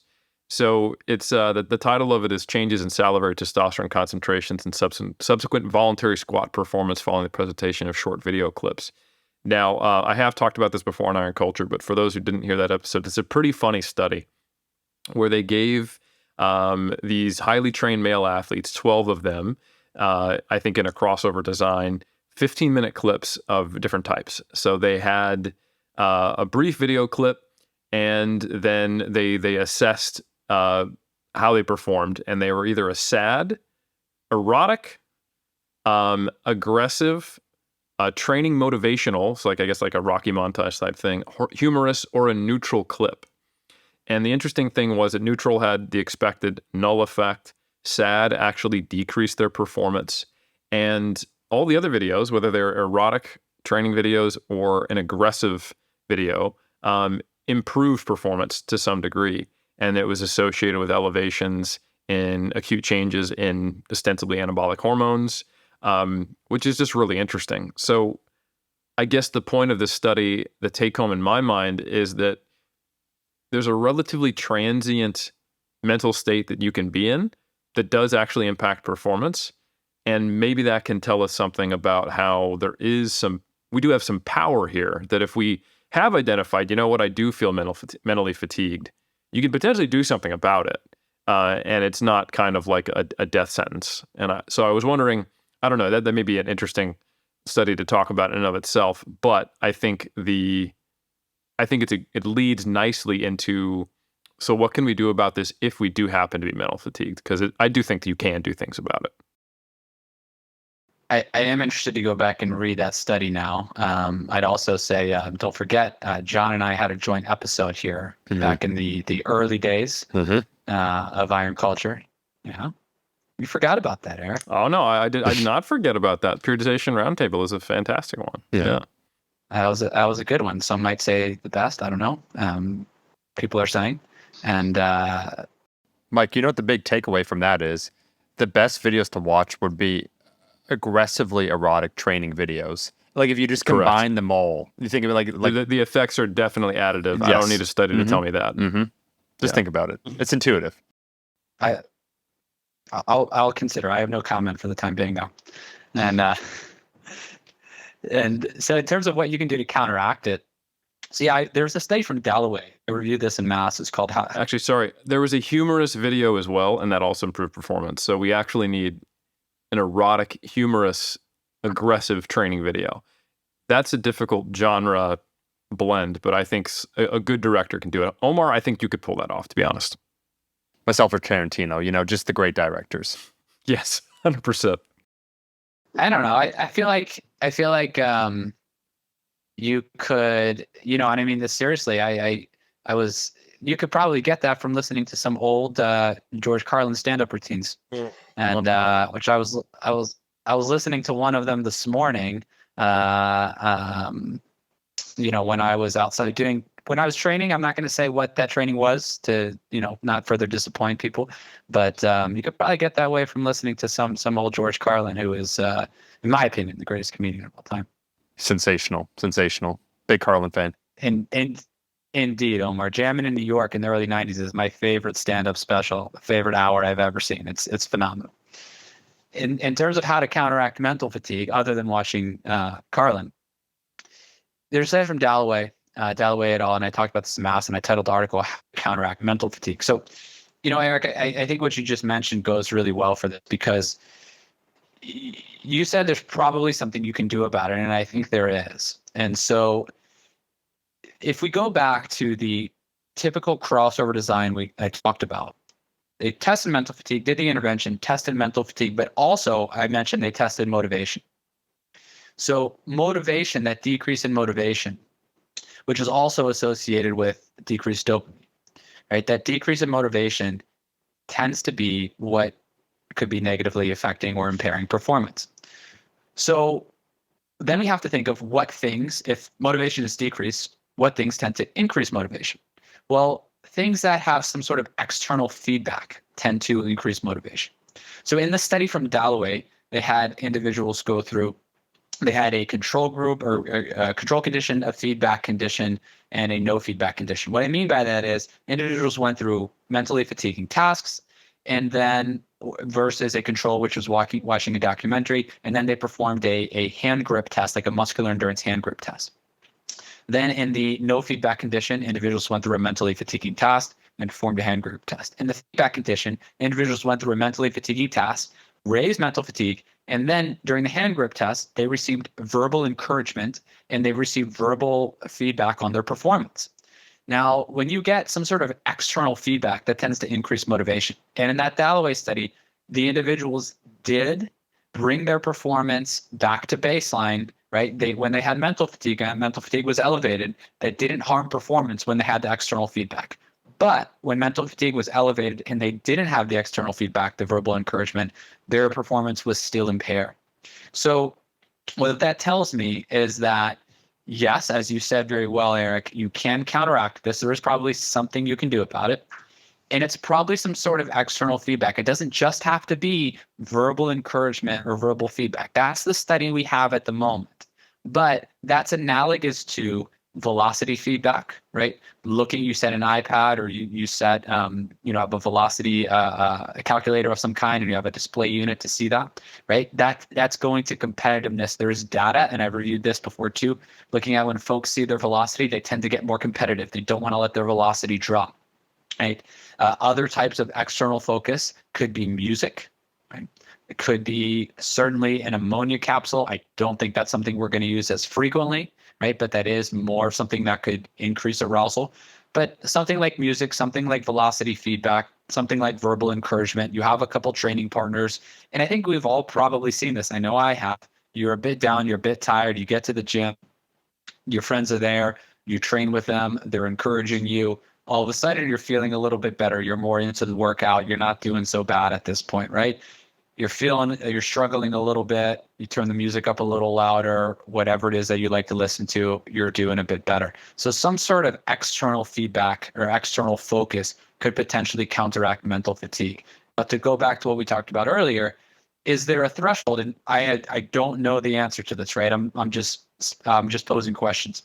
Speaker 2: So it's the title of it is Changes in Salivary Testosterone Concentrations and Subsequent Voluntary Squat Performance Following the Presentation of Short Video Clips. Now, I have talked about this before on Iron Culture, but for those who didn't hear that episode, it's a pretty funny study where they gave these highly trained male athletes, 12 of them, I think in a crossover design, 15-minute clips of different types. So they had a brief video clip, and then they assessed how they performed, and they were either a sad, erotic, aggressive, training motivational, so like I guess like a Rocky montage type thing, humorous, or a neutral clip. And the interesting thing was that neutral had the expected null effect. Sad actually decreased their performance. And all the other videos, whether they're erotic training videos or an aggressive video, improved performance to some degree. And it was associated with elevations in acute changes in ostensibly anabolic hormones, which is just really interesting. So I guess the point of this study, the take home in my mind, is that there's a relatively transient mental state that you can be in that does actually impact performance. And maybe that can tell us something about how we do have some power here, that if we have identified, you know what, I do feel mentally fatigued, you can potentially do something about it. And it's not kind of like a death sentence. And so I was wondering, I don't know, that may be an interesting study to talk about in and of itself, but I think it leads nicely into, so what can we do about this if we do happen to be mental fatigued? Because I do think that you can do things about it.
Speaker 3: I am interested to go back and read that study now. I'd also say, don't forget, John and I had a joint episode here back in the early days of Iron Culture. Yeah. You forgot about that, Eric.
Speaker 2: Oh, no, I did not forget about that. Periodization Roundtable is a fantastic one. Yeah.
Speaker 3: That was a good one. Some might say the best. I don't know. People are saying. And
Speaker 1: Mike, you know what the big takeaway from that is? The best videos to watch would be aggressively erotic training videos. Like if you just combine them all, you think of it like
Speaker 2: the effects are definitely additive.
Speaker 1: Yes.
Speaker 2: I don't need a study to tell me that.
Speaker 1: Just think about it. It's intuitive.
Speaker 3: I'll consider. I have no comment for the time being, though. And so in terms of what you can do to counteract it, there's a study from Dalloway. I reviewed this in Mass. It's called How.
Speaker 2: Actually, sorry, there was a humorous video as well, and that also improved performance. So we actually need an erotic, humorous, aggressive training video. That's a difficult genre blend, but I think a good director can do it. Omar, I think you could pull that off, to be honest.
Speaker 1: Myself or Tarantino, just the great directors.
Speaker 2: Yes, 100%.
Speaker 3: I don't know. I feel like you could, and I mean this seriously. You could probably get that from listening to some old George Carlin stand-up routines, and which I was listening to one of them this morning. When I was outside when I was training. I'm not going to say what that training was to not further disappoint people, but you could probably get that way from listening to some old George Carlin, who is, in my opinion, the greatest comedian of all time.
Speaker 1: Sensational. Big Carlin fan.
Speaker 3: And indeed, Omar, Jammin' in New York in the early 90s is my favorite stand-up special, favorite hour I've ever seen. It's phenomenal. In terms of how to counteract mental fatigue, other than watching Carlin, there's a study from Dalloway et al., and I talked about this in Mass, and I titled the article "How to Counteract Mental Fatigue." So, Eric, I think what you just mentioned goes really well for this, because you said there's probably something you can do about it, and I think there is. And so if we go back to the typical crossover design I talked about, they tested mental fatigue, did the intervention, tested mental fatigue, but also I mentioned they tested motivation. So motivation, that decrease in motivation, which is also associated with decreased dopamine, right? That decrease in motivation tends to be what could be negatively affecting or impairing performance. So then we have to think of what things, if motivation is decreased, what things tend to increase motivation? Well, things that have some sort of external feedback tend to increase motivation. So in the study from Dalloway, they had individuals go through, they had a control group or a control condition, a feedback condition, and a no feedback condition. What I mean by that is individuals went through mentally fatiguing tasks, and then versus a control, which was watching a documentary, and then they performed a hand grip test, like a muscular endurance hand grip test. Then in the no feedback condition, individuals went through a mentally fatiguing task and performed a hand grip test. In the feedback condition, individuals went through a mentally fatiguing task, raised mental fatigue, And then during the hand grip test, they received verbal encouragement and they received verbal feedback on their performance. Now, when you get some sort of external feedback, that tends to increase motivation. And in that Dalloway study, the individuals did bring their performance back to baseline, right? When they had mental fatigue, and mental fatigue was elevated, that didn't harm performance when they had the external feedback. But when mental fatigue was elevated and they didn't have the external feedback, the verbal encouragement, their performance was still impaired. So what that tells me is that, yes, as you said very well, Eric, you can counteract this. There is probably something you can do about it. And it's probably some sort of external feedback. It doesn't just have to be verbal encouragement or verbal feedback. That's the study we have at the moment. But that's analogous to velocity feedback, right? You set an iPad, or you set, have a velocity calculator of some kind, and you have a display unit to see that, right? That's going to competitiveness. There is data, and I've reviewed this before too, looking at when folks see their velocity, they tend to get more competitive. They don't want to let their velocity drop, right? Other types of external focus could be music, right? It could be certainly an ammonia capsule. I don't think that's something we're going to use as frequently, right? But that is more something that could increase arousal. But something like music, something like velocity feedback, something like verbal encouragement. You have a couple training partners, and I think we've all probably seen this. I know I have. You're a bit down, you're a bit tired, you get to the gym, your friends are there, you train with them, they're encouraging you. All of a sudden, you're feeling a little bit better. You're more into the workout. You're not doing so bad at this point, right? You're struggling a little bit. You turn the music up a little louder, whatever it is that you like to listen to, you're doing a bit better. So some sort of external feedback or external focus could potentially counteract mental fatigue. But to go back to what we talked about earlier, is there a threshold? And I don't know the answer to this, right? I'm just posing questions.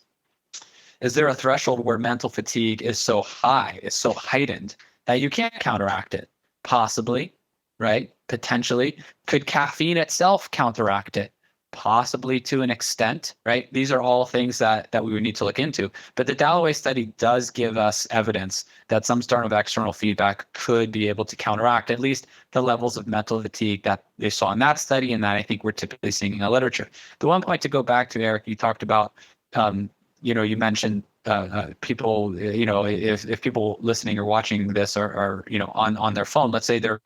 Speaker 3: Is there a threshold where mental fatigue is so high, is so heightened that you can't counteract it? Possibly, right? Potentially. Could caffeine itself counteract it? Possibly, to an extent, right? These are all things that we would need to look into. But the Dalloway study does give us evidence that some sort of external feedback could be able to counteract at least the levels of mental fatigue that they saw in that study, and that I think we're typically seeing in the literature. The one point to go back to, Eric, you talked about, you mentioned people, if people listening or watching this are on their phone, let's say they're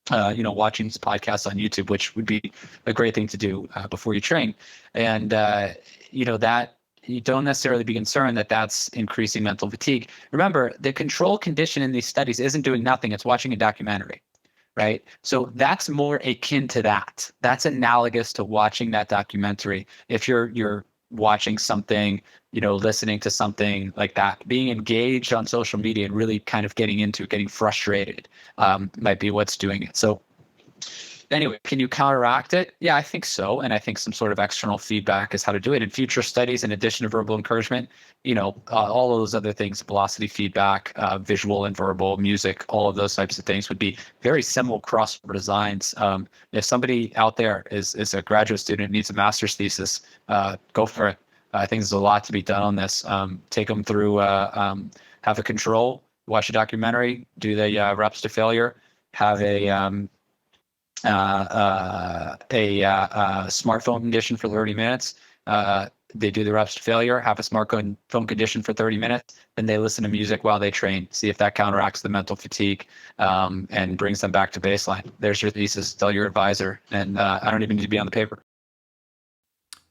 Speaker 3: watching this podcast on YouTube, which would be a great thing to do before you train. And, that you don't necessarily be concerned that that's increasing mental fatigue. Remember, the control condition in these studies isn't doing nothing. It's watching a documentary, right? So that's more akin to that. That's analogous to watching that documentary. If you're watching something, listening to something like that, being engaged on social media and really kind of getting frustrated might be what's doing it. So anyway, can you counteract it? Yeah, I think so. And I think some sort of external feedback is how to do it. In future studies, in addition to verbal encouragement, all of those other things, velocity feedback, visual and verbal, music, all of those types of things would be very similar crossover designs. If somebody out there is a graduate student, needs a master's thesis, go for it. I think there's a lot to be done on this. Take them through, have a control, watch a documentary, do the reps to failure, have a smartphone condition for 30 minutes. They do the reps to failure, have a smartphone condition for 30 minutes, then they listen to music while they train, see if that counteracts the mental fatigue and brings them back to baseline. There's your thesis, tell your advisor, and I don't even need to be on the paper.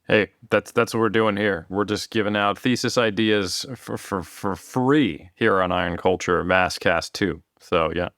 Speaker 2: Hey, that's what we're doing here. We're just giving out thesis ideas for free here on Iron Culture MASScast 2. So yeah.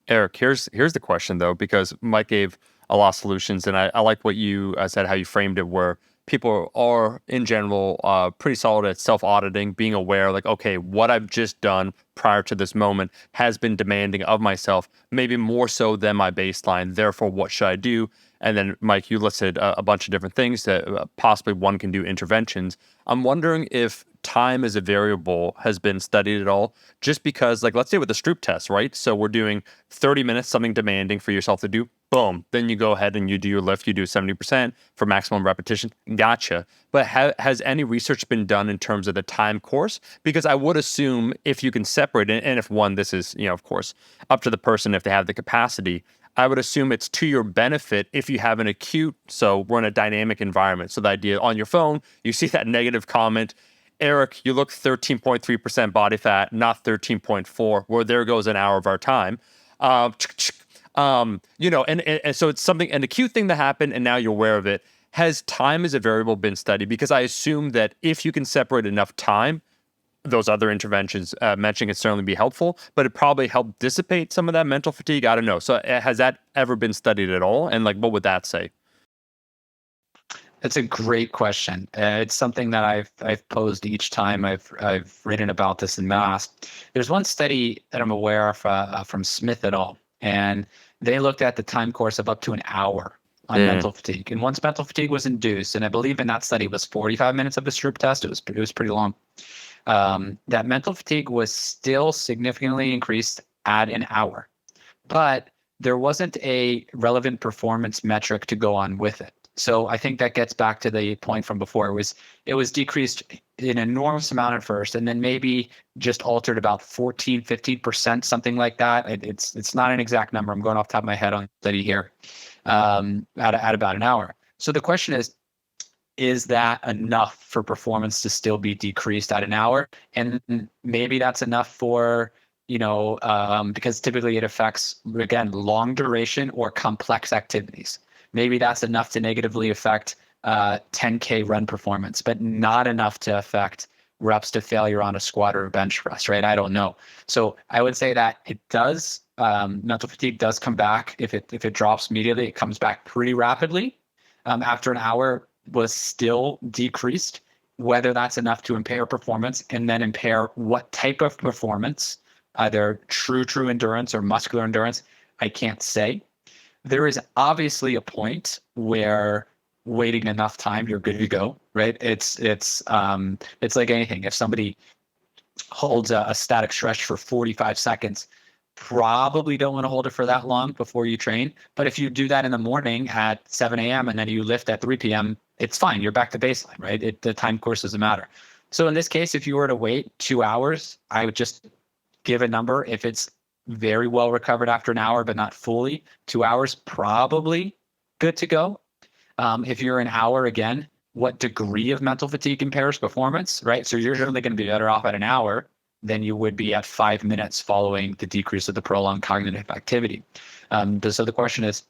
Speaker 1: Eric, here's the question though, because Mike gave a lot of solutions, and I like what you said, how you framed it, where people are in general pretty solid at self-auditing, being aware, like, okay, what I've just done prior to this moment has been demanding of myself, maybe more so than my baseline. Therefore, what should I do? And then, Mike, you listed a bunch of different things that possibly one can do interventions. I'm wondering if time as a variable has been studied at all, just because, like, let's say with the Stroop test, right? So we're doing 30 minutes, something demanding for yourself to do. Boom. Then you go ahead and you do your lift. You do 70% for maximum repetition. Gotcha. But has any research been done in terms of the time course? Because I would assume if you can separate it, and if one, this is, of course, up to the person if they have the capacity. I would assume it's to your benefit if you have an acute, so we're in a dynamic environment. So the idea on your phone, you see that negative comment, Eric, you look 13.3% body fat, not 13.4, where there goes an hour of our time. And so it's something, an acute thing that happened, and now you're aware of it. Has time as a variable been studied? Because I assume that if you can separate enough time, those other interventions mentioning it certainly be helpful, but it probably help dissipate some of that mental fatigue. I don't know. So has that ever been studied at all? And like, what would that say?
Speaker 3: That's a great question. It's something that I've posed each time I've written about this in Mass. There's one study that I'm aware of from Smith et al., and they looked at the time course of up to an hour on mental fatigue. And once mental fatigue was induced, and I believe in that study it was 45 minutes of the Stroop test. It was pretty long. That mental fatigue was still significantly increased at an hour, but there wasn't a relevant performance metric to go on with it. So I think that gets back to the point from before. It was decreased an enormous amount at first, and then maybe just altered about 14, 15%, something like that. It's not an exact number. I'm going off the top of my head on the study here, at about an hour. So the question is that enough for performance to still be decreased at an hour? And maybe that's enough for, because typically it affects, again, long duration or complex activities. Maybe that's enough to negatively affect 10K run performance, but not enough to affect reps to failure on a squat or a bench press, right? I don't know. So I would say that it does, mental fatigue does come back. If it drops immediately, it comes back pretty rapidly. After an hour was still decreased, whether that's enough to impair performance, and then impair what type of performance, either true endurance or muscular endurance, I can't say. There is obviously a point where waiting enough time, you're good to go, right? It's like anything. If somebody holds a static stretch for 45 seconds, probably don't want to hold it for that long before you train. But if you do that in the morning at 7 a.m. and then you lift at 3 p.m., it's fine. You're back to baseline, right? The time course doesn't matter. So in this case, if you were to wait 2 hours, I would just give a number. If it's very well recovered after an hour, but not fully, 2 hours, probably good to go. If you're an hour, again, what degree of mental fatigue impairs performance, right? So you're certainly going to be better off at an hour than you would be at 5 minutes following the decrease of the prolonged cognitive activity. So the question is,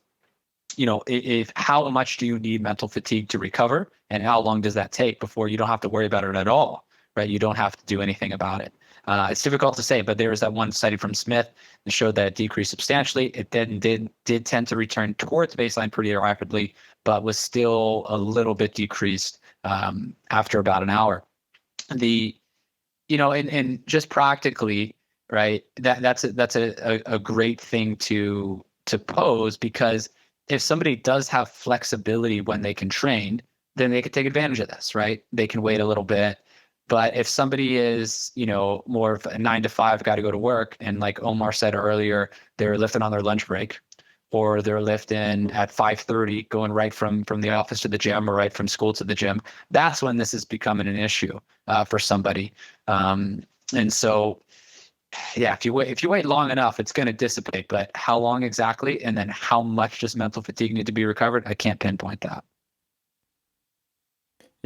Speaker 3: if how much do you need mental fatigue to recover, and how long does that take before you don't have to worry about it at all, right? You don't have to do anything about it. It's difficult to say, but there was that one study from Smith that showed that it decreased substantially. It then did tend to return towards baseline pretty rapidly, but was still a little bit decreased after about an hour. And just practically, right? That's a great thing to pose, because if somebody does have flexibility when they can train, then they could take advantage of this, right? They can wait a little bit. But if somebody is, more of a 9 to 5, got to go to work, and like Omar said earlier, they're lifting on their lunch break, or they're lifting at 5:30, going right from the office to the gym, or right from school to the gym, that's when this is becoming an issue for somebody. And so, yeah, if you wait long enough, it's going to dissipate. But how long exactly, and then how much does mental fatigue need to be recovered? I can't pinpoint that.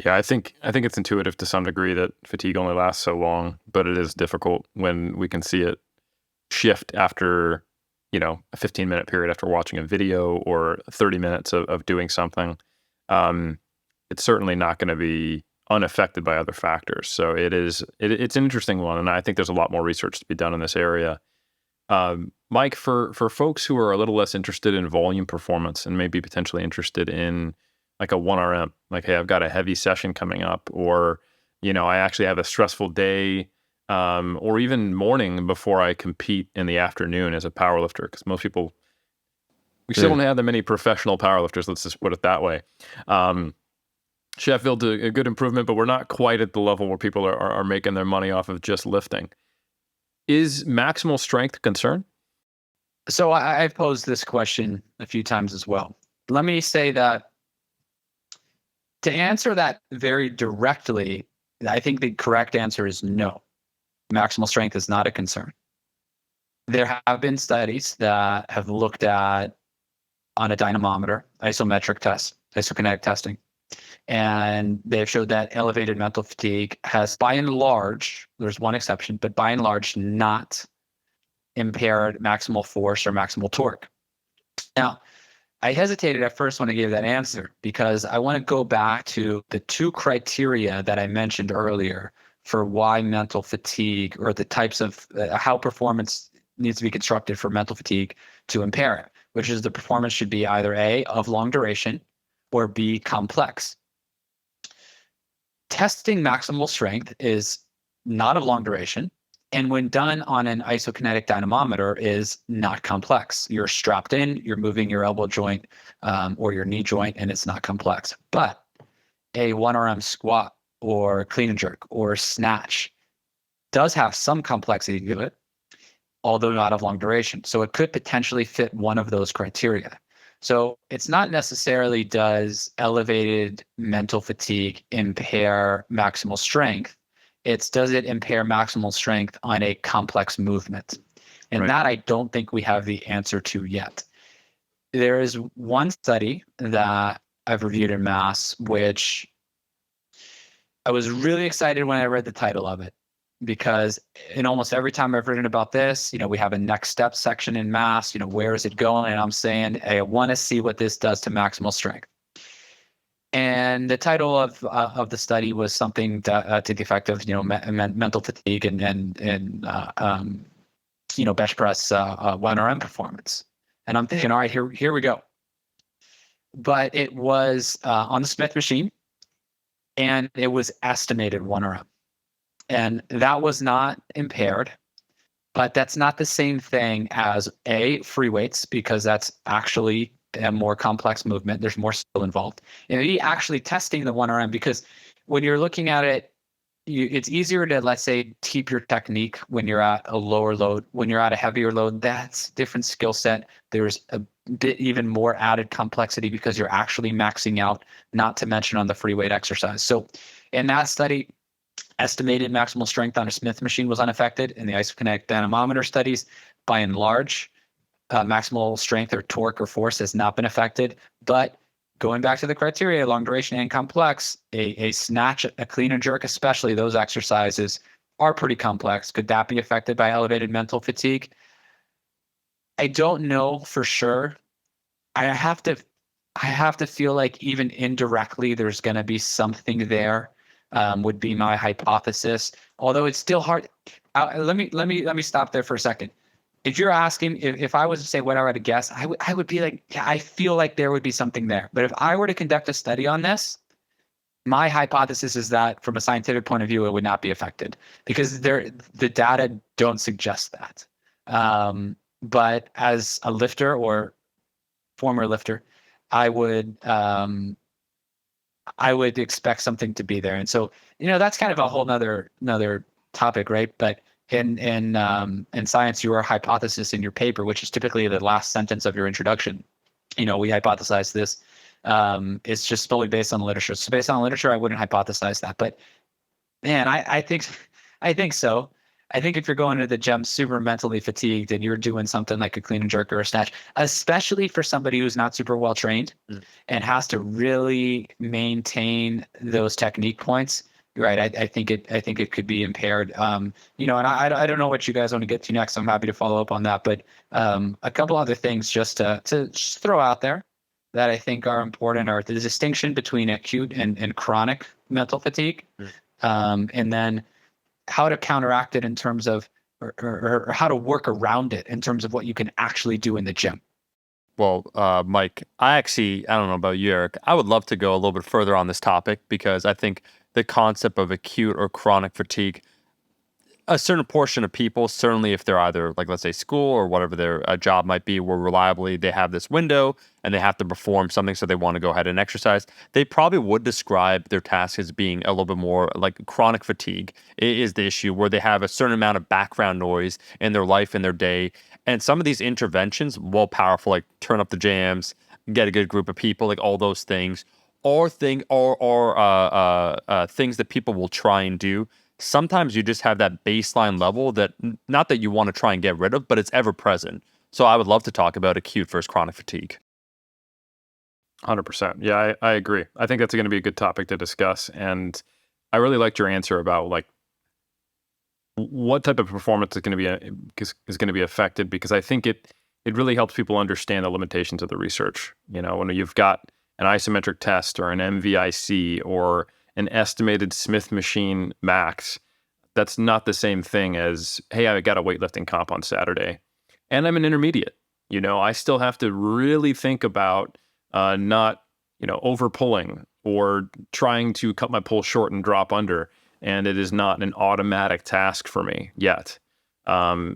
Speaker 2: Yeah, I think it's intuitive to some degree that fatigue only lasts so long, but it is difficult when we can see it shift after, a 15-minute period after watching a video, or 30 minutes of doing something. It's certainly not going to be unaffected by other factors. So it's an interesting one, and I think there's a lot more research to be done in this area. Mike, for folks who are a little less interested in volume performance and maybe potentially interested in like a 1RM, like, hey, I've got a heavy session coming up, or, I actually have a stressful day, or even morning before I compete in the afternoon as a powerlifter, because most people, we still don't have that many professional powerlifters, let's just put it that way. Sheffield, a good improvement, but we're not quite at the level where people are making their money off of just lifting. Is maximal strength a concern?
Speaker 3: So I've posed this question a few times as well. Let me say that to answer that very directly, I think the correct answer is no. Maximal strength is not a concern. There have been studies that have looked at on a dynamometer, isometric test, isokinetic testing. And they've showed that elevated mental fatigue has, by and large, there's one exception, but by and large, not impaired maximal force or maximal torque. Now, I hesitated at first when I gave that answer because I want to go back to the two criteria that I mentioned earlier for why mental fatigue, or the types of how performance needs to be constructed for mental fatigue to impair it, which is the performance should be either A, of long duration, or B, complex. Testing maximal strength is not of long duration, and when done on an isokinetic dynamometer is not complex. You're strapped in, you're moving your elbow joint or your knee joint, and it's not complex. But a 1RM squat or clean and jerk or snatch does have some complexity to it, although not of long duration. So it could potentially fit one of those criteria. So it's not necessarily does elevated mental fatigue impair maximal strength. It's does it impair maximal strength on a complex movement? And that I don't think we have the answer to yet. There is one study that I've reviewed in Mass, which I was really excited when I read the title of it, because in almost every time I've written about this, we have a next step section in Mass, where is it going? And I'm saying, hey, I want to see what this does to maximal strength. And the title of the study was something to the effect of, mental fatigue and bench press 1RM performance. And I'm thinking, all right, here we go. But it was on the Smith machine, and it was estimated 1RM. And that was not impaired, but that's not the same thing as free weights, because that's actually a more complex movement. There's more skill involved. And actually testing the 1RM, because when you're looking at it, it's easier to, let's say, keep your technique when you're at a lower load. When you're at a heavier load, that's different skill set. There's a bit even more added complexity because you're actually maxing out, not to mention on the free weight exercise. So in that study, estimated maximal strength on a Smith machine was unaffected. In the isokinetic dynamometer studies, by and large, maximal strength or torque or force has not been affected. But going back to the criteria, long duration and complex, a snatch, a clean and jerk, especially those exercises, are pretty complex. Could that be affected by elevated mental fatigue? I don't know for sure. I have to feel like even indirectly there's going to be something there. Would be my hypothesis. Although it's still hard. Let me stop there for a second. If you're asking, if I was to say what I were to guess, I would be like, yeah, I feel like there would be something there. But if I were to conduct a study on this, my hypothesis is that from a scientific point of view, it would not be affected, because the data don't suggest that. But as a lifter or former lifter, I would expect something to be there. And so, that's kind of a whole nother topic, right? But in science, your hypothesis in your paper, which is typically the last sentence of your introduction, we hypothesize this. It's just solely based on literature. So based on literature, I wouldn't hypothesize that. But man, I think so. I think if you're going to the gym super mentally fatigued and you're doing something like a clean and jerk or a snatch, especially for somebody who's not super well trained and has to really maintain those technique points, you're right. I think it could be impaired. And I don't know what you guys want to get to next. I'm happy to follow up on that. But a couple other things just to just throw out there that I think are important are the distinction between acute and chronic mental fatigue, and then how to counteract it in terms of, or how to work around it in terms of what you can actually do in the gym.
Speaker 1: Well, Mike, I don't know about you, Eric, I would love to go a little bit further on this topic, because I think the concept of acute or chronic fatigue, a certain portion of people, certainly if they're either, like, let's say school or whatever their job might be, where reliably they have this window and they have to perform something, so they want to go ahead and exercise, they probably would describe their task as being a little bit more like chronic fatigue is the issue, where they have a certain amount of background noise in their life, in their day. And some of these interventions, while powerful, like turn up the jams, get a good group of people, like all those things, or things that people will try and do. Sometimes you just have that baseline level that, not that you want to try and get rid of, but it's ever present. So I would love to talk about acute versus chronic fatigue.
Speaker 2: 100%. Yeah, I agree. I think that's going to be a good topic to discuss. And I really liked your answer about like what type of performance is going to be is going to be affected, because I think it really helps people understand the limitations of the research. You know, when you've got an isometric test or an MVIC or an estimated Smith machine max, that's not the same thing as, hey, I got a weightlifting comp on Saturday and I'm an intermediate. You know, I still have to really think about not, over pulling or trying to cut my pull short and drop under. And it is not an automatic task for me yet.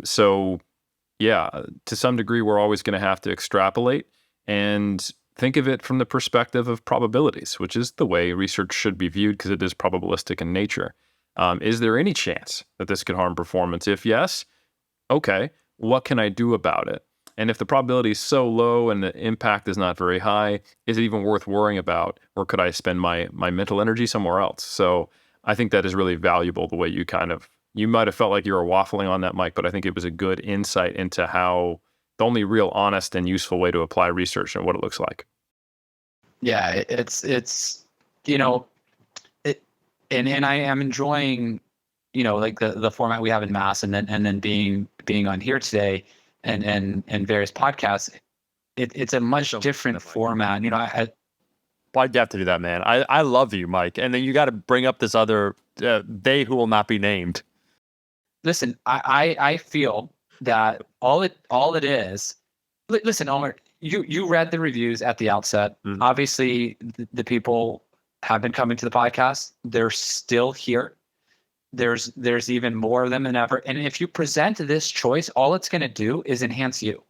Speaker 2: So yeah, to some degree, we're always going to have to extrapolate and think of it from the perspective of probabilities, which is the way research should be viewed because it is probabilistic in nature. Is there any chance that this could harm performance? If yes, okay, what can I do about it? And if the probability is so low and the impact is not very high, is it even worth worrying about? Or could I spend my mental energy somewhere else? So I think that is really valuable, the way you might have felt like you were waffling on that, Mike, but I think it was a good insight into how the only real honest and useful way to apply research and what it looks like.
Speaker 3: Yeah, it's you know, and I am enjoying, like the format we have in Mass, and then being on here today and various podcasts. It's a much different format.
Speaker 1: Why'd you have to do that, man? I love you, Mike. And then you got to bring up this other, they who will not be named.
Speaker 3: Listen, I feel that all it is. Listen, Omar, you read the reviews at the outset.
Speaker 1: Mm.
Speaker 3: Obviously, the people have been coming to the podcast. They're still here. There's even more of them than ever. And if you present this choice, all it's going to do is enhance you,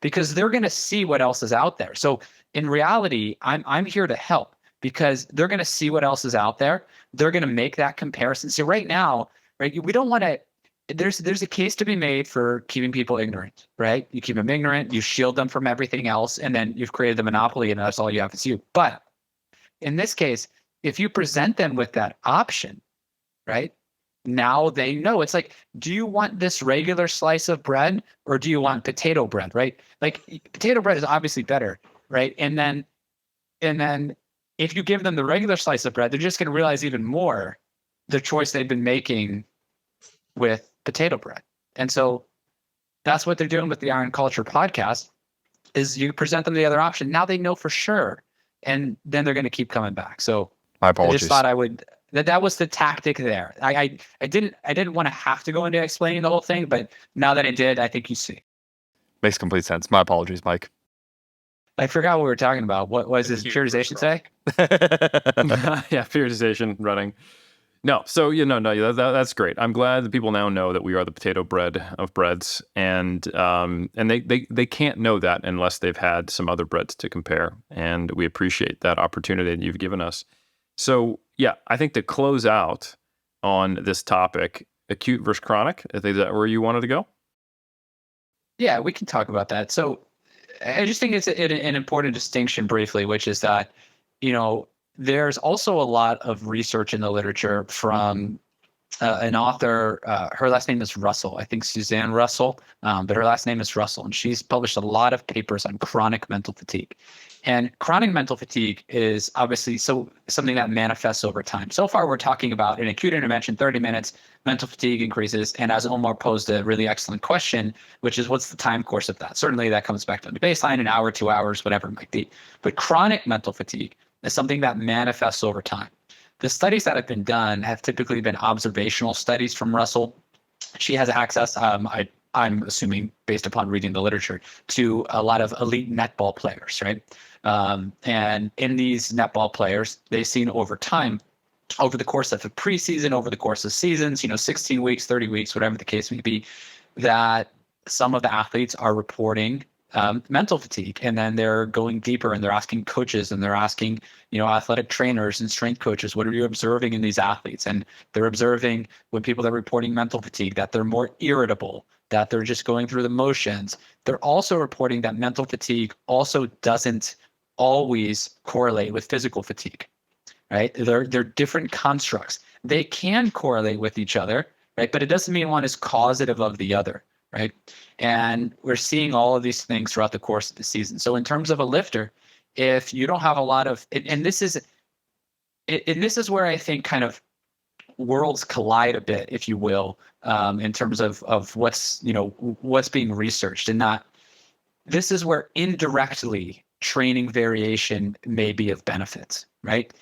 Speaker 3: because they're going to see what else is out there. So in reality, I'm here to help, because they're going to see what else is out there. They're going to make that comparison. So right now, right, we don't want to. There's a case to be made for keeping people ignorant, right? You keep them ignorant, you shield them from everything else, and then you've created the monopoly, and that's all you have is you. But in this case, if you present them with that option, right? Now they know. It's like, do you want this regular slice of bread, or do you want potato bread, right? Like, potato bread is obviously better, right? And then if you give them the regular slice of bread, they're just going to realize even more the choice they've been making with potato bread. And so that's what they're doing with the Iron Culture podcast, is you present them the other option. Now they know for sure, and then they're going to keep coming back. So
Speaker 1: My apologies.
Speaker 3: I just thought I would. That was the tactic there. I didn't want to have to go into explaining the whole thing, but now that I did, I think you see.
Speaker 1: Makes complete sense. My apologies, Mike.
Speaker 3: I forgot what we were talking about. What was this periodization say?
Speaker 2: Yeah, periodization, running. No, so that's great. I'm glad that people now know that we are the potato bread of breads, and they can't know that unless they've had some other breads to compare, and we appreciate that opportunity that you've given us. So yeah, I think to close out on this topic, acute versus chronic, is that where you wanted to go?
Speaker 3: Yeah, we can talk about that. So I just think it's an important distinction briefly, which is that, there's also a lot of research in the literature from an author. Her last name is Russell. I think Suzanne Russell, but her last name is Russell. And she's published a lot of papers on chronic mental fatigue. And chronic mental fatigue is obviously something that manifests over time. So far, we're talking about an acute intervention, 30 minutes, mental fatigue increases. And as Omar posed a really excellent question, which is, what's the time course of that? Certainly, that comes back to the baseline, an hour, 2 hours, whatever it might be. But chronic mental fatigue is something that manifests over time. The studies that have been done have typically been observational studies from Russell. She has access, I'm assuming, based upon reading the literature, to a lot of elite netball players, right? And in these netball players, they've seen over time, over the course of a preseason, over the course of seasons, 16 weeks, 30 weeks, whatever the case may be, that some of the athletes are reporting mental fatigue, and then they're going deeper and they're asking coaches and they're asking, athletic trainers and strength coaches, what are you observing in these athletes? And they're observing, when people are reporting mental fatigue, that they're more irritable, that they're just going through the motions. They're also reporting that mental fatigue also doesn't always correlate with physical fatigue, right? They're different constructs. They can correlate with each other, right? But it doesn't mean one is causative of the other, right? And we're seeing all of these things throughout the course of the season. So in terms of a lifter, if you don't have a lot of, and this is where I think kind of worlds collide a bit, if you will, in terms of what's, what's being researched, and not, this is where indirectly training variation may be of benefit, right?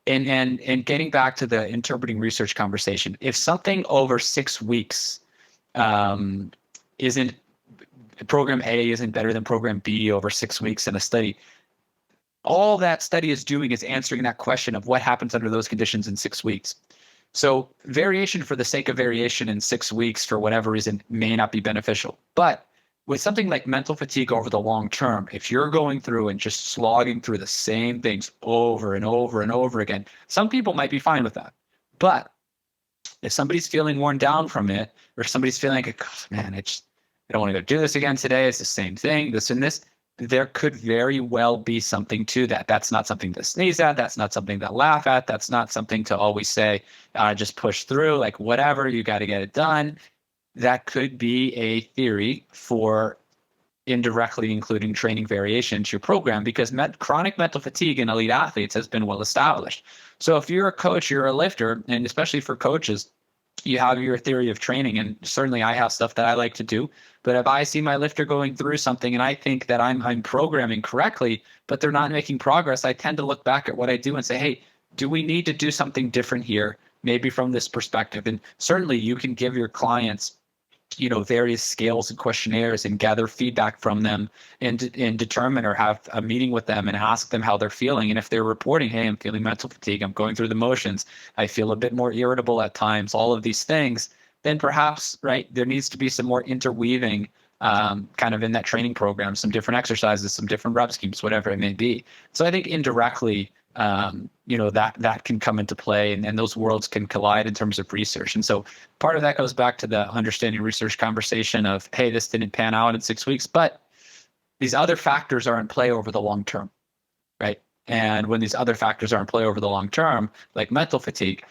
Speaker 3: And getting back to the interpreting research conversation, if something over 6 weeks isn't, program A isn't better than program B over 6 weeks in a study, all that study is doing is answering that question of what happens under those conditions in 6 weeks. So variation for the sake of variation in 6 weeks for whatever reason may not be beneficial. But with something like mental fatigue over the long term, if you're going through and just slogging through the same things over and over and over again, some people might be fine with that. But if somebody's feeling worn down from it, or somebody's feeling like, oh, man, I don't want to go do this again today, it's the same thing, this and this, there could very well be something to that. That's not something to sneeze at. That's not something to laugh at. That's not something to always say, just push through, like whatever, you got to get it done. That could be a theory for indirectly including training variation to your program, because chronic mental fatigue in elite athletes has been well established. So if you're a coach, you're a lifter, and especially for coaches, you have your theory of training, and certainly I have stuff that I like to do. But if I see my lifter going through something and I think that I'm programming correctly, but they're not making progress, I tend to look back at what I do and say, hey, do we need to do something different here? Maybe from this perspective. And certainly you can give your clients, various scales and questionnaires and gather feedback from them, and determine, or have a meeting with them and ask them how they're feeling. And if they're reporting, hey, I'm feeling mental fatigue, I'm going through the motions, I feel a bit more irritable at times, all of these things, then perhaps, right, there needs to be some more interweaving kind of in that training program, some different exercises, some different rep schemes, whatever it may be. So I think indirectly, that can come into play, and those worlds can collide in terms of research. And so part of that goes back to the understanding research conversation of, hey, this didn't pan out in 6 weeks, but these other factors are in play over the long term, right? And when these other factors are in play over the long term, like mental fatigue,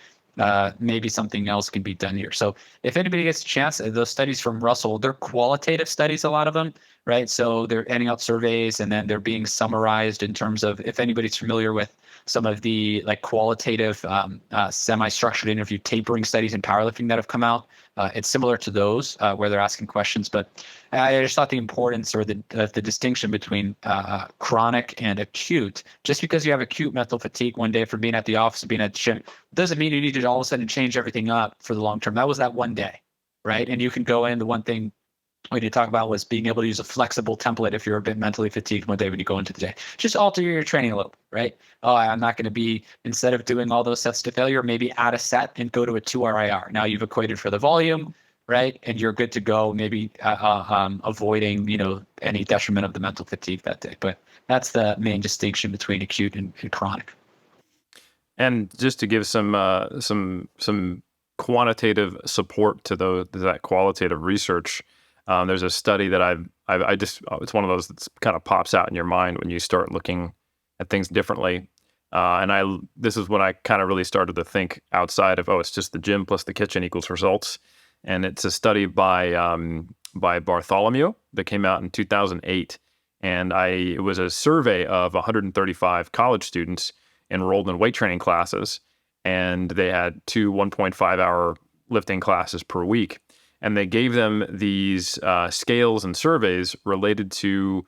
Speaker 3: maybe something else can be done here. So if anybody gets a chance, those studies from Russell, they're qualitative studies, a lot of them, right? So they're handing out surveys, and then they're being summarized in terms of, if anybody's familiar with some of the like qualitative semi-structured interview tapering studies in powerlifting that have come out. It's similar to those where they're asking questions, but I just thought the importance, or the distinction between chronic and acute. Just because you have acute mental fatigue one day from being at the office and being at the gym doesn't mean you need to all of a sudden change everything up for the long term. That was that one day, right? And you can go in. The one thing we did talk about was being able to use a flexible template if you're a bit mentally fatigued one day when you go into the day. Just alter your training a little, right? Oh, I'm not going to be, instead of doing all those sets to failure, maybe add a set and go to a 2 RIR. Now you've equated for the volume, right? And you're good to go, maybe avoiding, any detriment of the mental fatigue that day. But that's the main distinction between acute and chronic.
Speaker 2: And just to give some quantitative support to that qualitative research, there's a study that I just, it's one of those that kind of pops out in your mind when you start looking at things differently. This is when I kind of really started to think outside of, it's just the gym plus the kitchen equals results. And it's a study by Bartholomew that came out in 2008. And it was a survey of 135 college students enrolled in weight training classes. And they had 2 1.5-hour lifting classes per week. And they gave them these scales and surveys related to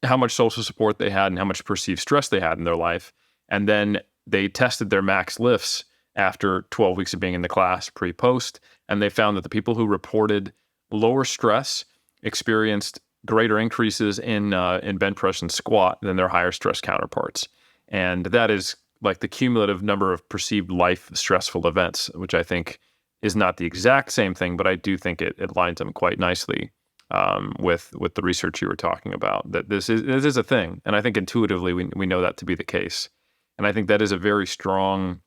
Speaker 2: how much social support they had and how much perceived stress they had in their life. And then they tested their max lifts after 12 weeks of being in the class, pre-post. And they found that the people who reported lower stress experienced greater increases in bench press and squat than their higher stress counterparts. And that is like the cumulative number of perceived life stressful events, which I think is not the exact same thing, but I do think it lines up quite nicely with the research you were talking about, that this is a thing. And I think intuitively we know that to be the case. And I think that is a very strong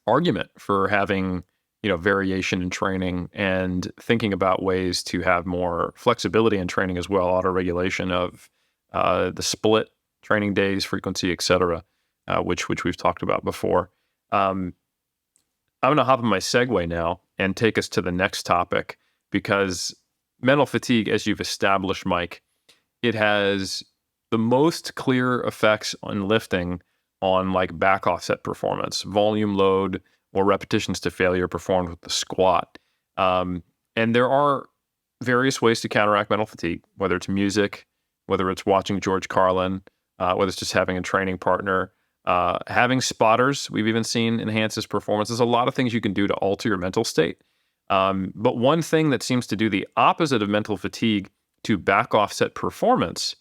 Speaker 2: argument for having, variation in training and thinking about ways to have more flexibility in training as well, auto-regulation of the split training days, frequency, et cetera, which we've talked about before. I'm going to hop on my segue now and take us to the next topic, because mental fatigue, as you've established, Mike, it has the most clear effects on lifting on like back offset performance, volume load, or repetitions to failure performed with the squat. And there are various ways to counteract mental fatigue, whether it's music, whether it's watching George Carlin, whether it's just having a training partner, having spotters, we've even seen enhances performance. There's a lot of things you can do to alter your mental state. But one thing that seems to do the opposite of mental fatigue to back offset performance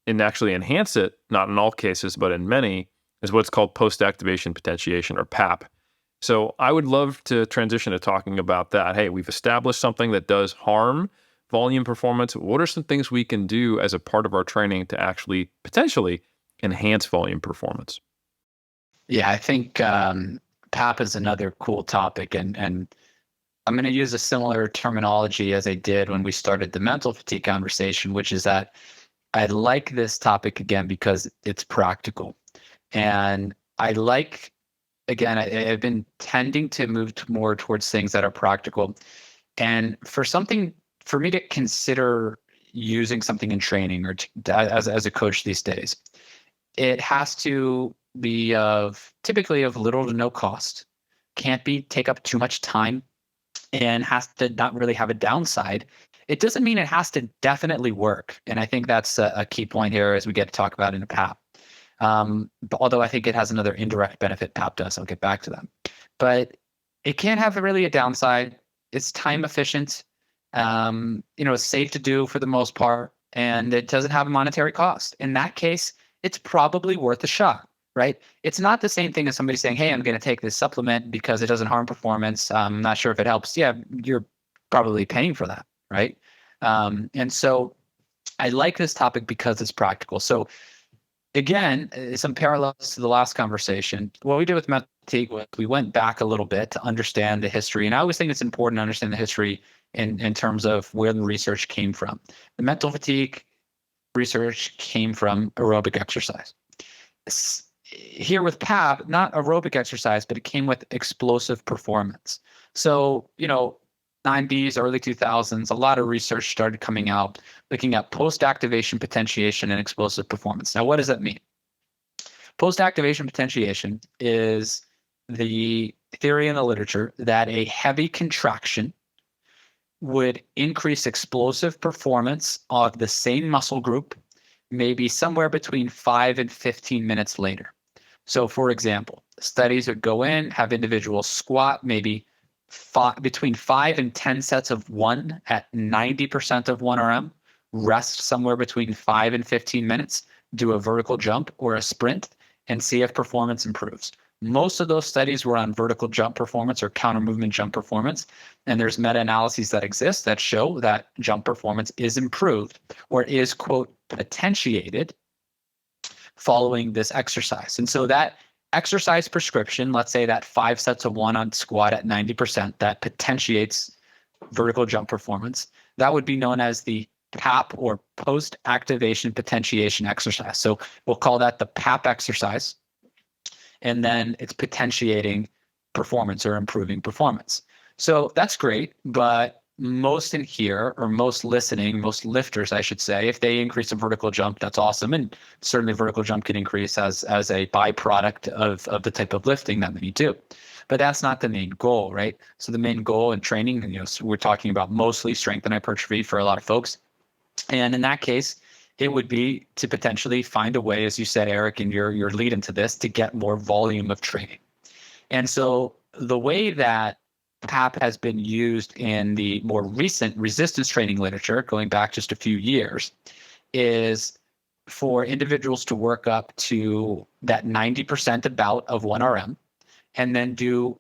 Speaker 2: and actually enhance it, not in all cases, but in many, is what's called post-activation potentiation, or PAP. So I would love to transition to talking about that. Hey, we've established something that does harm volume performance. What are some things we can do as a part of our training to actually potentially enhance volume performance?
Speaker 3: Yeah, I think PAP is another cool topic, and I'm going to use a similar terminology as I did when we started the mental fatigue conversation, which is that I like this topic again because it's practical. And I like, again, I've been tending to move more towards things that are practical. And for me to consider using something in training or as a coach these days, it has to be typically of little to no cost, can't take up too much time, and has to not really have a downside. It doesn't mean it has to definitely work. And I think that's a key point here as we get to talk about in a PAP. But although I think it has another indirect benefit PAP does, I'll get back to that. But it can't have really a downside. It's time efficient. It's safe to do for the most part, and it doesn't have a monetary cost. In that case, it's probably worth a shot, right? It's not the same thing as somebody saying, hey, I'm going to take this supplement because it doesn't harm performance. I'm not sure if it helps. Yeah, you're probably paying for that, right? And so I like this topic because it's practical. So again, some parallels to the last conversation. What we did with mental fatigue was we went back a little bit to understand the history. And I always think it's important to understand the history in terms of where the research came from. The mental fatigue research came from aerobic exercise. Here with PAP, not aerobic exercise, but it came with explosive performance. So, 90s, early 2000s, a lot of research started coming out looking at post-activation potentiation and explosive performance. Now, what does that mean? Post-activation potentiation is the theory in the literature that a heavy contraction would increase explosive performance of the same muscle group, maybe somewhere between 5 and 15 minutes later. So, for example, studies would go in, have individuals squat maybe between 5 and 10 sets of one at 90% of 1RM, rest somewhere between 5 and 15 minutes, do a vertical jump or a sprint, and see if performance improves. Most of those studies were on vertical jump performance or counter movement jump performance. And there's meta-analyses that exist that show that jump performance is improved or is, quote, potentiated following this exercise. And so that exercise prescription, let's say that 5 sets of one on squat at 90%, that potentiates vertical jump performance, that would be known as the PAP or post-activation potentiation exercise. So we'll call that the PAP exercise. And then it's potentiating performance or improving performance. So that's great, but most in here, or most lifters, I should say, if they increase a vertical jump, that's awesome. And certainly vertical jump can increase as a byproduct of the type of lifting that many do. But that's not the main goal, right? So the main goal in training, so we're talking about mostly strength and hypertrophy for a lot of folks. And in that case, it would be to potentially find a way, as you said, Eric, and your lead into this, to get more volume of training. And so the way that PAP has been used in the more recent resistance training literature, going back just a few years, is for individuals to work up to that 90% about of 1RM and then do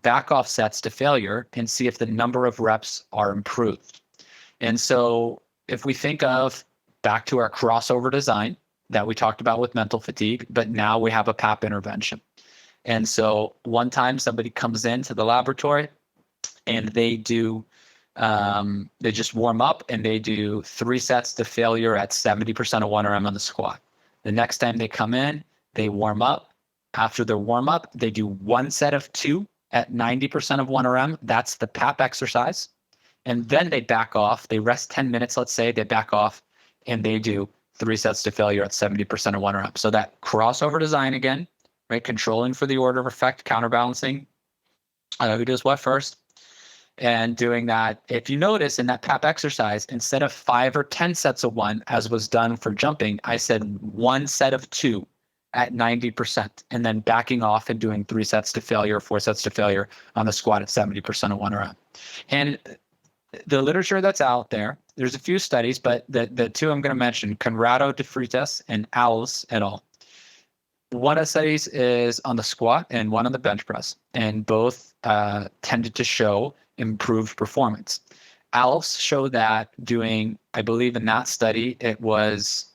Speaker 3: back off sets to failure and see if the number of reps are improved. And so if we think of back to our crossover design that we talked about with mental fatigue, but now we have a PAP intervention. And so one time somebody comes into the laboratory and they just warm up and they do 3 sets to failure at 70% of 1RM on the squat. The next time they come in, they warm up. After their warm up, they do 1 set of 2 at 90% of 1RM. That's the PAP exercise. And then they back off. They rest 10 minutes, let's say, they back off and they do 3 sets to failure at 70% of 1 rep. So that crossover design again, right? Controlling for the order of effect, counterbalancing who does what first, and doing that. If you notice in that PAP exercise, instead of 5 or 10 sets of 1, as was done for jumping, I said 1 set of 2 at 90%, and then backing off and doing 3 sets to failure, 4 sets to failure on the squat at 70% of 1 rep. And the literature that's out there, there's a few studies, but the two I'm going to mention, Conrado de Freitas and Owls et al. One of the studies is on the squat and one on the bench press, and both tended to show improved performance. Owls showed that doing, I believe in that study, it was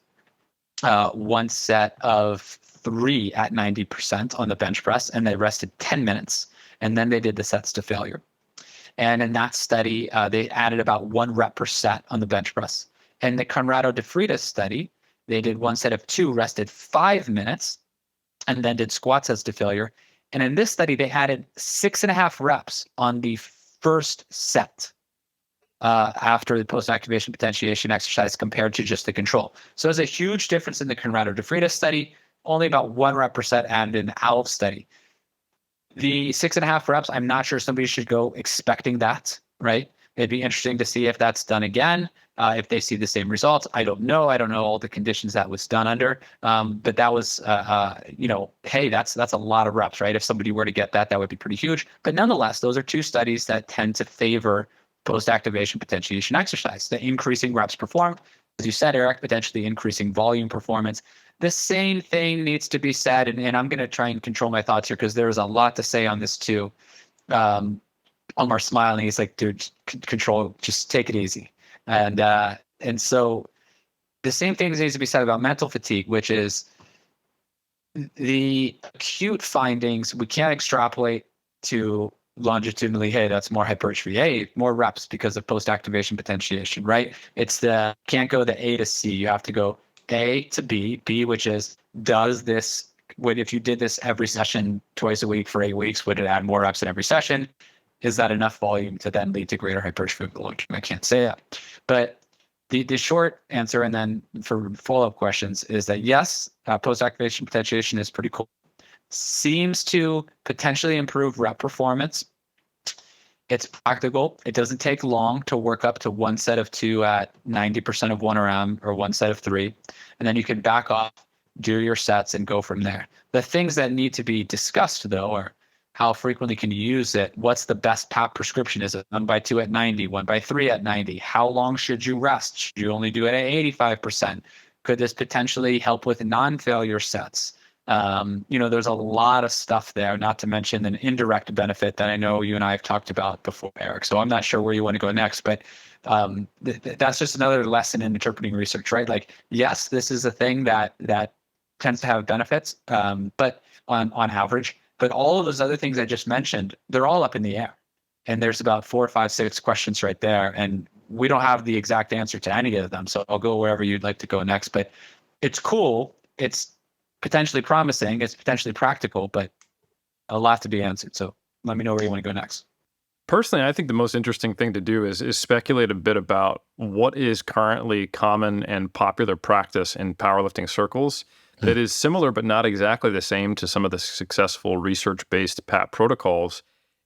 Speaker 3: 1 set of 3 at 90% on the bench press, and they rested 10 minutes, and then they did the sets to failure. And in that study, they added about 1 rep per set on the bench press. In the Conrado de Freitas study, they did 1 set of 2, rested 5 minutes, and then did squat sets to failure. And in this study, they added 6.5 reps on the first set after the post-activation potentiation exercise compared to just the control. So there's a huge difference in the Conrado de Freitas study, only about 1 rep per set, and in the OWL study. The 6.5 reps, I'm not sure somebody should go expecting that, right? It'd be interesting to see if that's done again, if they see the same results. I don't know. I don't know all the conditions that was done under, but that was, hey, that's a lot of reps, right? If somebody were to get that, that would be pretty huge. But nonetheless, those are 2 studies that tend to favor post-activation potentiation exercise, the increasing reps performed, as you said, Eric, potentially increasing volume performance. The same thing needs to be said, and I'm going to try and control my thoughts here because there's a lot to say on this too. Omar smiling, he's like, dude, control, just take it easy. And so the same thing needs to be said about mental fatigue, which is the acute findings we can't extrapolate to longitudinally. Hey, that's more hypertrophy. Hey, more reps because of post-activation potentiation, right? It's can't go the A to C. You have to go A to B, which is, if you did this every session twice a week for 8 weeks, would it add more reps in every session? Is that enough volume to then lead to greater hypertrophy? I can't say that. But the short answer, and then for follow-up questions, is that yes, post-activation potentiation is pretty cool. Seems to potentially improve rep performance. It's practical. It doesn't take long to work up to 1 set of 2 at 90% of 1 RM or 1 set of 3. And then you can back off, do your sets, and go from there. The things that need to be discussed, though, are how frequently can you use it? What's the best PAP prescription? Is it 1x2 at 90, 1x3 at 90? How long should you rest? Should you only do it at 85%? Could this potentially help with non-failure sets? There's a lot of stuff there, not to mention an indirect benefit that I know you and I have talked about before, Eric. So I'm not sure where you want to go next, but that's just another lesson in interpreting research, right? Like, yes, this is a thing that tends to have benefits, but on average, but all of those other things I just mentioned, they're all up in the air. And there's about 4, 5, 6 questions right there. And we don't have the exact answer to any of them. So I'll go wherever you'd like to go next, but it's cool. It's potentially promising, it's potentially practical, but a lot to be answered. So let me know where you want to go next.
Speaker 2: Personally, I think the most interesting thing to do is speculate a bit about what is currently common and popular practice in powerlifting circles that is similar but not exactly the same to some of the successful research-based PAP protocols,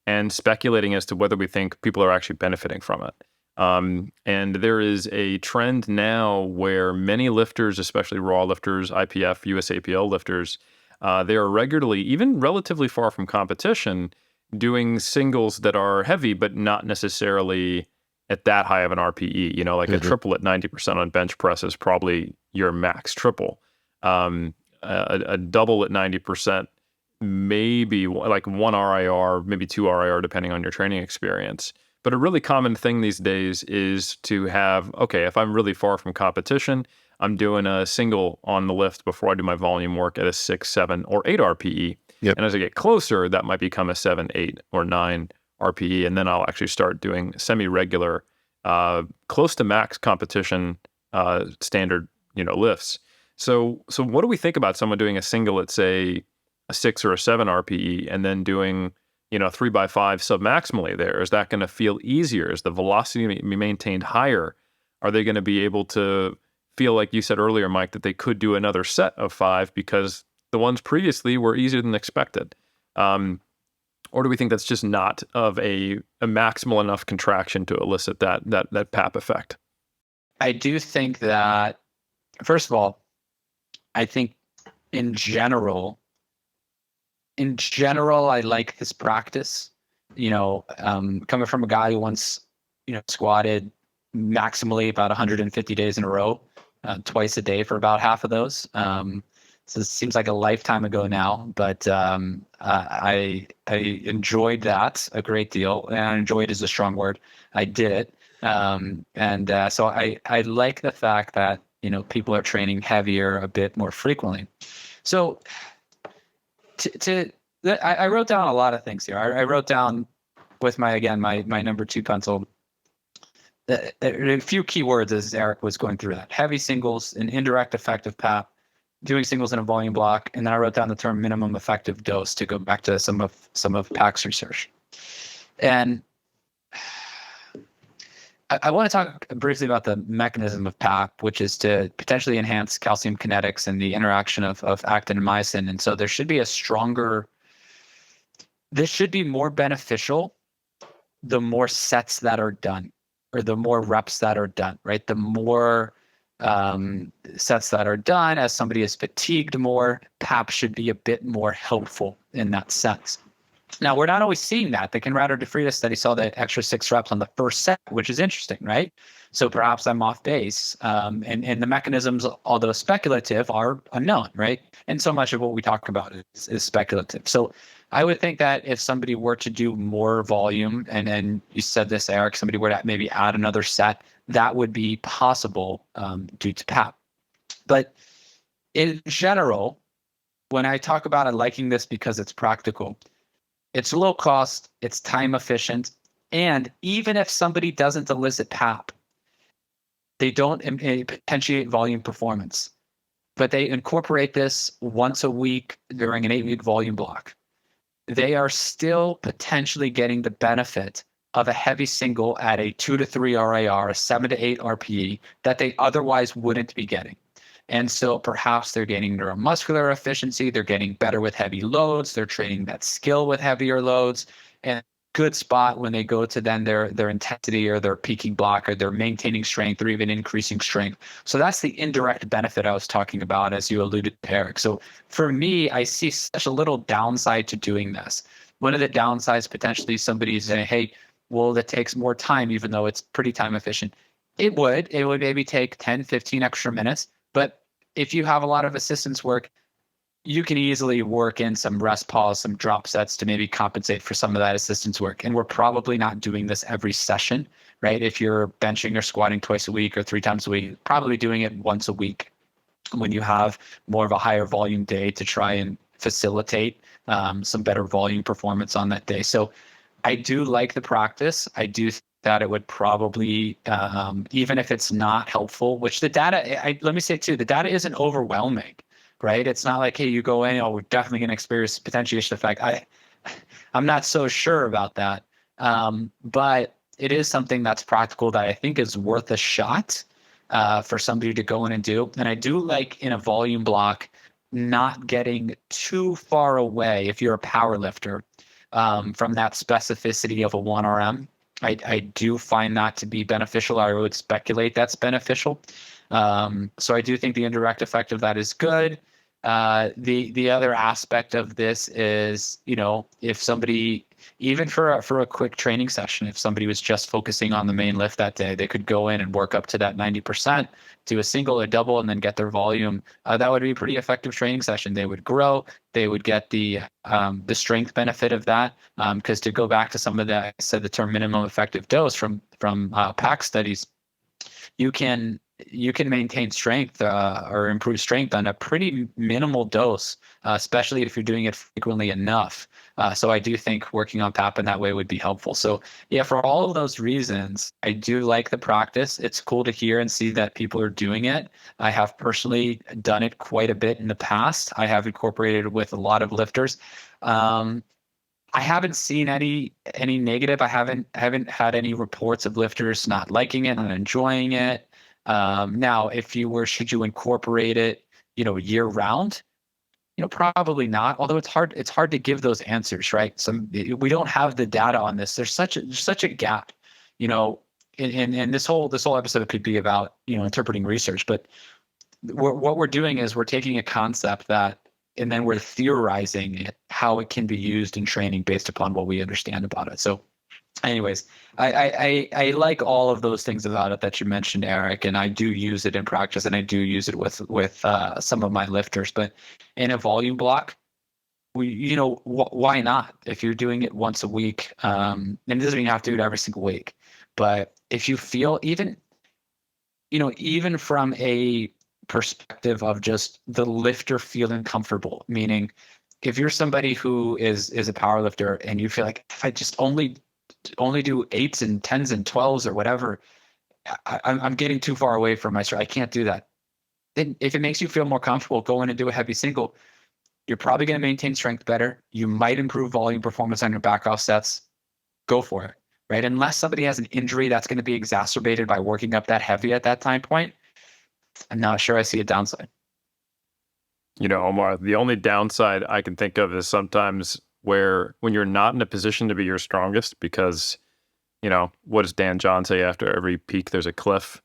Speaker 2: and speculating as to whether we think people are actually benefiting from it. And there is a trend now where many lifters, especially raw lifters, IPF, USAPL lifters, they are regularly, even relatively far from competition, doing singles that are heavy, but not necessarily at that high of an RPE. Like a triple at 90% on bench press is probably your max triple. A double at 90%, maybe like 1 RIR, maybe 2 RIR, depending on your training experience. But a really common thing these days is to have, okay, if I'm really far from competition, I'm doing a single on the lift before I do my volume work at a 6, 7, or 8 RPE. Yep. And as I get closer, that might become a 7, 8, or 9 RPE. And then I'll actually start doing semi-regular, close to max competition standard, lifts. So what do we think about someone doing a single at, say, a 6 or a 7 RPE and then doing 3x5 submaximally there? Is that going to feel easier? Is the velocity be maintained higher? Are they going to be able to feel like you said earlier, Mike, that they could do another set of 5 because the ones previously were easier than expected? Or do we think that's just not of a maximal enough contraction to elicit that PAP effect?
Speaker 3: I do think that, first of all, I think in general, I like this practice. Coming from a guy who once, squatted maximally about 150 days in a row, twice a day for about half of those. So it seems like a lifetime ago now, but I enjoyed that a great deal. And enjoyed is a strong word. I did it. So I like the fact that, people are training heavier a bit more frequently. So I wrote down a lot of things here. I wrote down with my number 2 pencil, a few keywords as Eric was going through that: heavy singles, an indirect effective PAP, doing singles in a volume block, and then I wrote down the term minimum effective dose to go back to some of PAC's research. And I want to talk briefly about the mechanism of PAP, which is to potentially enhance calcium kinetics and the interaction of actin and myosin. And so this should be more beneficial the more sets that are done, or the more reps that are done, right? The more sets that are done, as somebody is fatigued more, PAP should be a bit more helpful in that sense. Now, we're not always seeing that. The Conrado de Freitas study saw that extra 6 reps on the first set, which is interesting, right? So perhaps I'm off base. And the mechanisms, although speculative, are unknown, right? And so much of what we talk about is speculative. So I would think that if somebody were to do more volume, and you said this, Eric, somebody were to maybe add another set, that would be possible due to PAP. But in general, when I talk about liking this because it's practical, it's low cost, it's time efficient, and even if somebody doesn't elicit PAP, they don't potentiate volume performance, but they incorporate this once a week during an 8-week volume block, they are still potentially getting the benefit of a heavy single at a 2 to 3 RIR, a 7 to 8 RPE that they otherwise wouldn't be getting. And so perhaps they're gaining neuromuscular efficiency, they're getting better with heavy loads, they're training that skill with heavier loads, and good spot when they go to then their intensity or their peaking block, or they're maintaining strength or even increasing strength. So that's the indirect benefit I was talking about, as you alluded to, Eric. So for me, I see such a little downside to doing this. One of the downsides, potentially somebody saying, hey, well, that takes more time, even though it's pretty time efficient. It would maybe take 10, 15 extra minutes. But if you have a lot of assistance work, you can easily work in some rest pause, some drop sets to maybe compensate for some of that assistance work. And we're probably not doing this every session, right? If you're benching or squatting twice a week or 3 times a week, probably doing it once a week when you have more of a higher volume day to try and facilitate some better volume performance on that day. So I do like the practice. I do think that it would probably, even if it's not helpful, which the data, let me say too, the data isn't overwhelming, right? It's not like, hey, you go in, oh, we're definitely going to experience potentiation effect. I'm not so sure about that. But it is something that's practical that I think is worth a shot for somebody to go in and do. And I do like, in a volume block, not getting too far away, if you're a power lifter, from that specificity of a 1RM. I do find that to be beneficial. I would speculate that's beneficial. So I do think the indirect effect of that is good. The other aspect of this is, if somebody, even for a quick training session, if somebody was just focusing on the main lift that day, they could go in and work up to that 90%, do a single, a double, and then get their volume. That would be a pretty effective training session. They would grow. They would get the strength benefit of that. Because to go back to some of that, I said the term minimum effective dose from PAC studies, you can maintain strength or improve strength on a pretty minimal dose, especially if you're doing it frequently enough. So I do think working on PAP in that way would be helpful. So yeah, for all of those reasons, I do like the practice. It's cool to hear and see that people are doing it. I have personally done it quite a bit in the past. I have incorporated it with a lot of lifters. I haven't seen any negative. I haven't had any reports of lifters not liking it and enjoying it. Now, should you incorporate it, year round? Probably not. Although it's hard to give those answers, right? We don't have the data on this. There's such a gap, and this whole episode could be about interpreting research, but what we're doing is we're taking a concept and then we're theorizing how it can be used in training based upon what we understand about it. So anyways, I like all of those things about it that you mentioned, Eric, and I do use it in practice, and I do use it with some of my lifters. But in a volume block, why not? If you're doing it once a week, and it doesn't mean you have to do it every single week, but if you feel even from a perspective of just the lifter feeling comfortable, meaning if you're somebody who is a power lifter and you feel like, if I just only do 8s and 10s and 12s or whatever, I'm getting too far away from my strength. I can't do that. Then if it makes you feel more comfortable, go in and do a heavy single. You're probably going to maintain strength better. You might improve volume performance on your back off sets. Go for it, right? Unless somebody has an injury that's going to be exacerbated by working up that heavy at that time point, I'm not sure I see a downside.
Speaker 2: Omar, the only downside I can think of is sometimes when you're not in a position to be your strongest, because, what does Dan John say? After every peak, there's a cliff.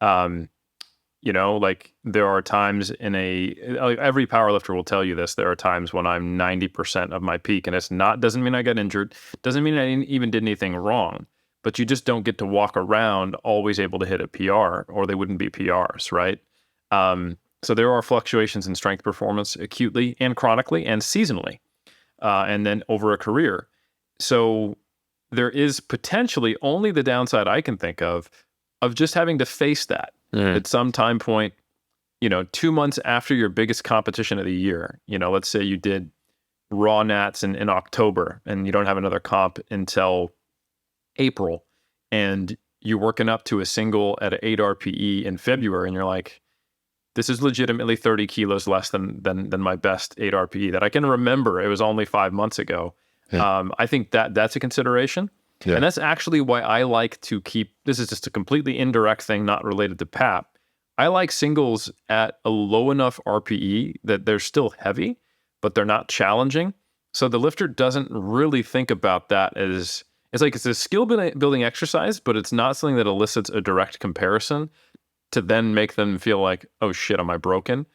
Speaker 2: Like there are times every powerlifter will tell you this. There are times when I'm 90% of my peak, and doesn't mean I got injured. Doesn't mean I even did anything wrong, but you just don't get to walk around always able to hit a PR, or they wouldn't be PRs, right? So there are fluctuations in strength performance acutely and chronically and seasonally, and then over a career. So there is potentially only the downside I can think of just having to face that at some time point, 2 months after your biggest competition of the year. Let's say you did raw nats in October and you don't have another comp until April, and you're working up to a single at an 8 RPE in February, and you're like, this is legitimately 30 kilos less than my best 8 RPE that I can remember. It was only 5 months ago. Yeah. I think that's a consideration. Yeah. And that's actually why I like to keep, this is just a completely indirect thing, not related to PAP. I like singles at a low enough RPE that they're still heavy, but they're not challenging. So the lifter doesn't really think about that as, it's a skill building exercise, but it's not something that elicits a direct comparison to then make them feel like, oh shit, am I broken?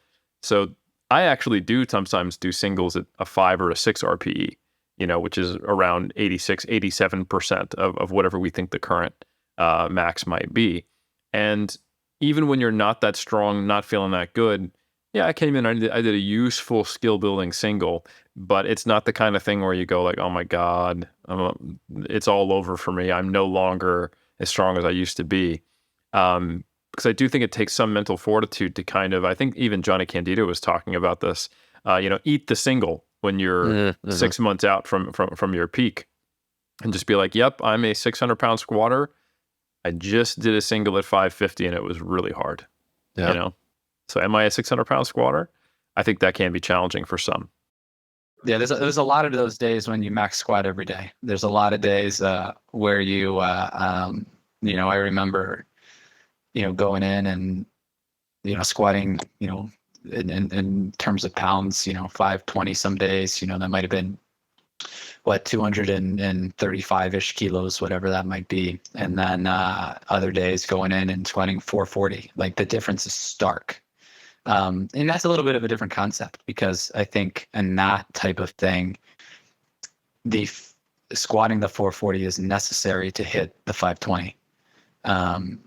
Speaker 2: So I actually do sometimes do singles at a 5 or a 6 RPE, which is around 86, 87% of whatever we think the current max might be. And even when you're not that strong, not feeling that good, yeah, I came in, I did a useful skill building single, but it's not the kind of thing where you go like, oh my God, it's all over for me. I'm no longer as strong as I used to be. Because I do think it takes some mental fortitude to kind of, I think even Johnny Candido was talking about this, eat the single when you're 6 months out from your peak, and just be like, yep, I'm a 600-pound squatter. I just did a single at 550 and it was really hard. Yeah. So am I a 600-pound squatter? I think that can be challenging for some.
Speaker 3: Yeah, there's a lot of those days when you max squat every day. There's a lot of days where you, I remember, going in and, squatting, in terms of pounds, 520 some days, that might have been 235-ish kilos, whatever that might be. And then other days going in and squatting 440, like the difference is stark. And that's a little bit of a different concept, because I think in that type of thing, squatting the 440 is necessary to hit the 520. And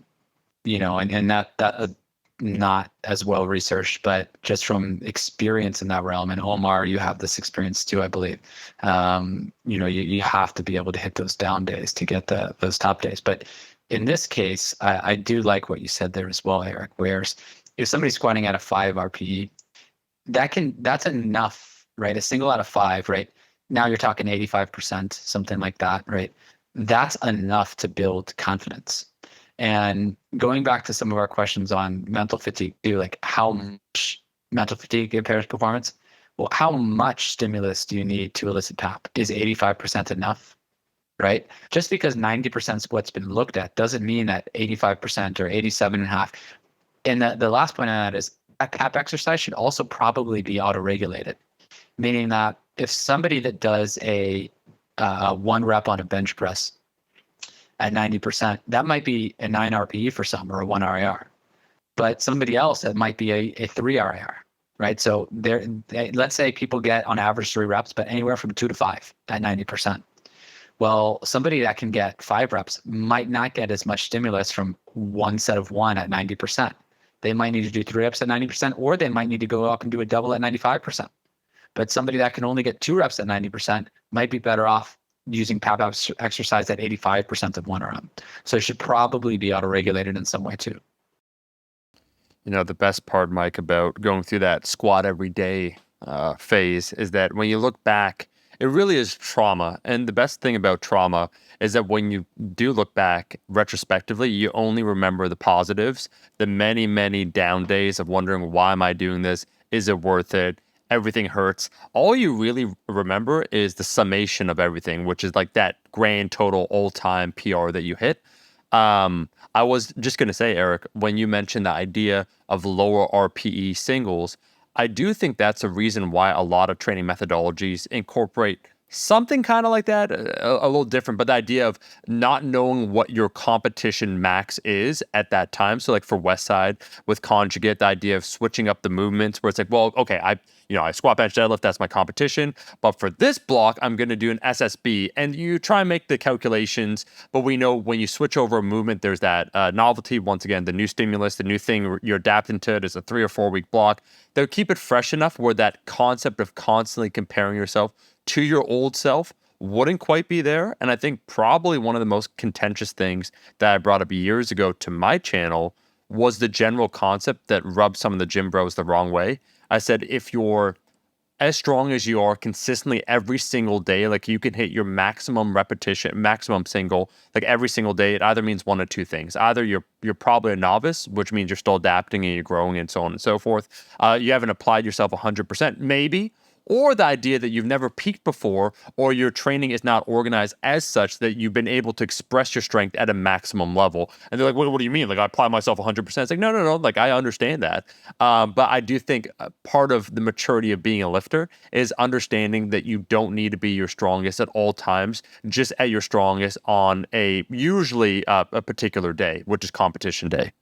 Speaker 3: that not as well researched, but just from experience in that realm. And Omar, you have this experience too, I believe. You have to be able to hit those down days to get those top days. But in this case, I do like what you said there as well, Eric. Whereas if somebody's squatting at a 5 RPE, that's enough, right? A single out of 5, right? Now you're talking 85%, something like that, right? That's enough to build confidence. And going back to some of our questions on mental fatigue too, like how much mental fatigue impairs performance? Well, how much stimulus do you need to elicit PAP? Is 85% enough? right? Just because 90% is what's been looked at doesn't mean that 85% or 87.5. And the last point on that is a PAP exercise should also probably be auto-regulated, meaning that if somebody that does a 1 rep on a bench press at 90%, that might be a 9 RPE for some or a 1 RIR. But somebody else, that might be a 3 RIR, right? So let's say people get on average 3 reps, but anywhere from 2 to 5 at 90%. Well, somebody that can get 5 reps might not get as much stimulus from one set of 1 at 90%. They might need to do 3 reps at 90%, or they might need to go up and do a double at 95%. But somebody that can only get 2 reps at 90% might be better off using PAP exercise at 85% of 1 RM. So it should probably be auto-regulated in some way too.
Speaker 1: The best part, Mike, about going through that squat every day phase is that when you look back, it really is trauma. And the best thing about trauma is that when you do look back retrospectively, you only remember the positives, the many, many down days of wondering, why am I doing this? Is it worth it? Everything hurts. All you really remember is the summation of everything, which is like that grand total all-time PR that you hit. I was just going to say, Eric, when you mentioned the idea of lower RPE singles, I do think that's a reason why a lot of training methodologies incorporate something kind of like that, a little different, but the idea of not knowing what your competition max is at that time. So like for Westside with conjugate, the idea of switching up the movements where it's like, well, okay, I squat, bench, deadlift, that's my competition. But for this block, I'm going to do an SSB. And you try and make the calculations, but we know when you switch over a movement, there's that novelty. Once again, the new stimulus, the new thing you're adapting to it is a 3 or 4 week block. They'll keep it fresh enough where that concept of constantly comparing yourself to your old self wouldn't quite be there. And I think probably one of the most contentious things that I brought up years ago to my channel was the general concept that rubbed some of the gym bros the wrong way. I said, if you're as strong as you are consistently every single day, like you can hit your maximum repetition, maximum single, like every single day, it either means one of two things. Either you're probably a novice, which means you're still adapting and you're growing and so on and so forth. You haven't applied yourself 100%, maybe, or the idea that you've never peaked before, or your training is not organized as such that you've been able to express your strength at a maximum level. And they're like, what do you mean? Like, I apply myself 100%. It's like, no. Like, I understand that. But I do think part of the maturity of being a lifter is understanding that you don't need to be your strongest at all times, just at your strongest on usually a particular day, which is competition day.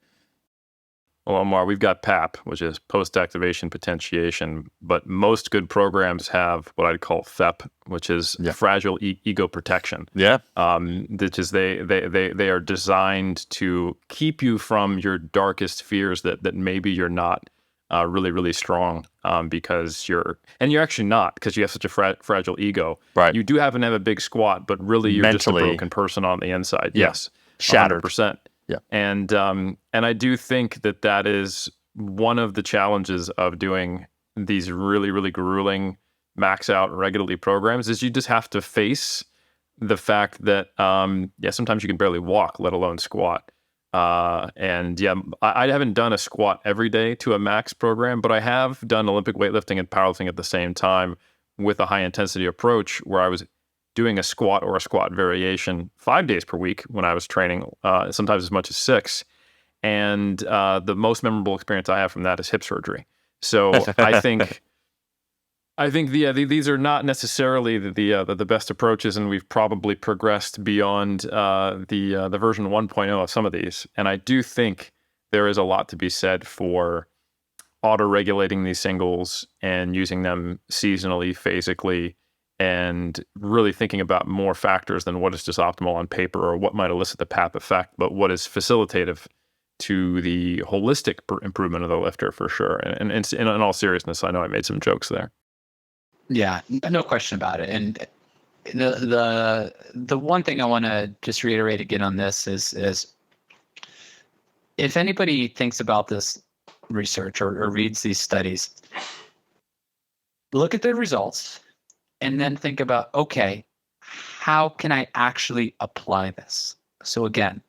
Speaker 2: Well, Omar, we've got PAP, which is post-activation potentiation, but most good programs have what I'd call FEP, which is fragile ego protection.
Speaker 1: Yeah.
Speaker 2: Which is they are designed to keep you from your darkest fears that maybe you're not really, really strong because you're actually not, because you have such a fragile ego.
Speaker 1: Right.
Speaker 2: You do happen to have a big squat, but really you're
Speaker 1: Mentally,
Speaker 2: just a broken person on the inside.
Speaker 1: Yeah.
Speaker 2: Yes.
Speaker 1: Shattered.
Speaker 2: 100%.
Speaker 1: Yeah.
Speaker 2: And I do think that is one of the challenges of doing these really, really grueling max out regularly programs is you just have to face the fact that, sometimes you can barely walk, let alone squat. I haven't done a squat every day to a max program, but I have done Olympic weightlifting and powerlifting at the same time with a high intensity approach where I was doing a squat or a squat variation 5 days per week when I was training, sometimes as much as 6. And the most memorable experience I have from that is hip surgery. So I think these are not necessarily the best approaches, and we've probably progressed beyond the version 1.0 of some of these. And I do think there is a lot to be said for auto-regulating these singles and using them seasonally, phasically, and really thinking about more factors than what is just optimal on paper or what might elicit the PAP effect, but what is facilitative to the holistic improvement of the lifter for sure. And in all seriousness, I know I made some jokes there.
Speaker 3: Yeah, no question about it. And the one thing I want to just reiterate again on this is if anybody thinks about this research or reads these studies, look at the results and then think about, okay, how can I actually apply this? So again,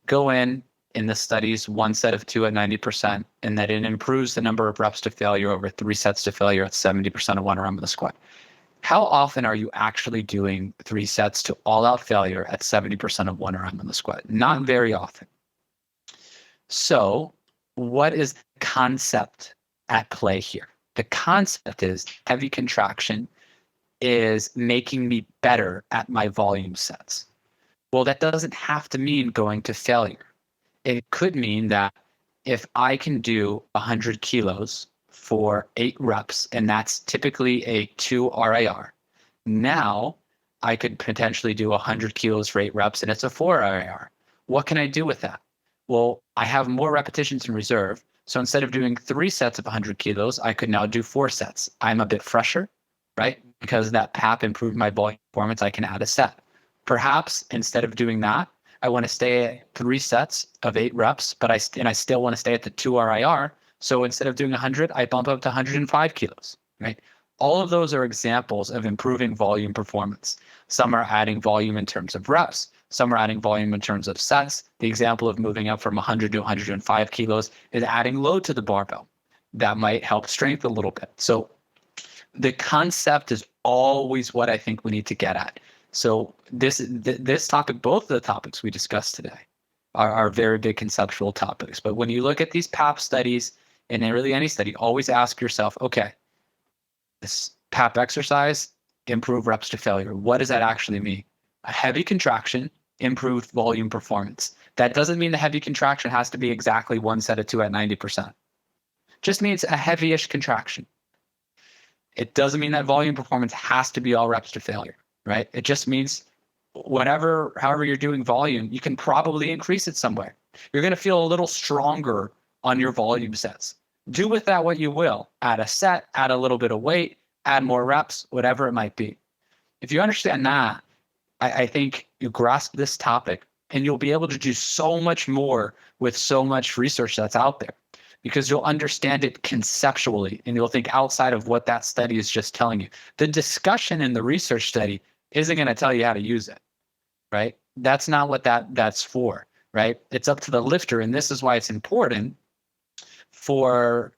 Speaker 3: go in the studies, 1 set of 2 at 90%, and that it improves the number of reps to failure over 3 sets to failure at 70% of 1 RM of the squat. How often are you actually doing 3 sets to all-out failure at 70% of 1RM on the squat? Not very often. So what is the concept at play here? The concept is heavy contraction is making me better at my volume sets. Well, that doesn't have to mean going to failure. It could mean that if I can do 100 kilos for 8 reps, and that's typically a 2 RIR, now I could potentially do 100 kilos for 8 reps, and it's a 4 RIR. What can I do with that? Well, I have more repetitions in reserve. So instead of doing 3 sets of 100 kilos, I could now do 4 sets. I'm a bit fresher, right? Because that PAP improved my volume performance, I can add a set. Perhaps instead of doing that, I want to stay at 3 sets of 8 reps, but I still want to stay at the 2 RIR. So instead of doing 100, I bump up to 105 kilos, right? All of those are examples of improving volume performance. Some are adding volume in terms of reps. Some are adding volume in terms of sets. The example of moving up from 100 to 105 kilos is adding load to the barbell. That might help strength a little bit. So the concept is always what I think we need to get at. So this topic, both of the topics we discussed today, are very big conceptual topics. But when you look at these PAP studies, and really any study, always ask yourself, okay, this PAP exercise, improve reps to failure. What does that actually mean? A heavy contraction, improved volume performance. That doesn't mean the heavy contraction has to be exactly 1 set of 2 at 90%. Just means a heavy-ish contraction. It doesn't mean that volume performance has to be all reps to failure, right? It just means however you're doing volume, you can probably increase it somewhere. You're going to feel a little stronger on your volume sets. Do with that what you will. Add a set, add a little bit of weight, add more reps, whatever it might be. If you understand that, I think you grasp this topic and you'll be able to do so much more with so much research that's out there, because you'll understand it conceptually and you'll think outside of what that study is just telling you. The discussion in the research study isn't going to tell you how to use it, right? That's not what that's for, right? It's up to the lifter. And this is why it's important for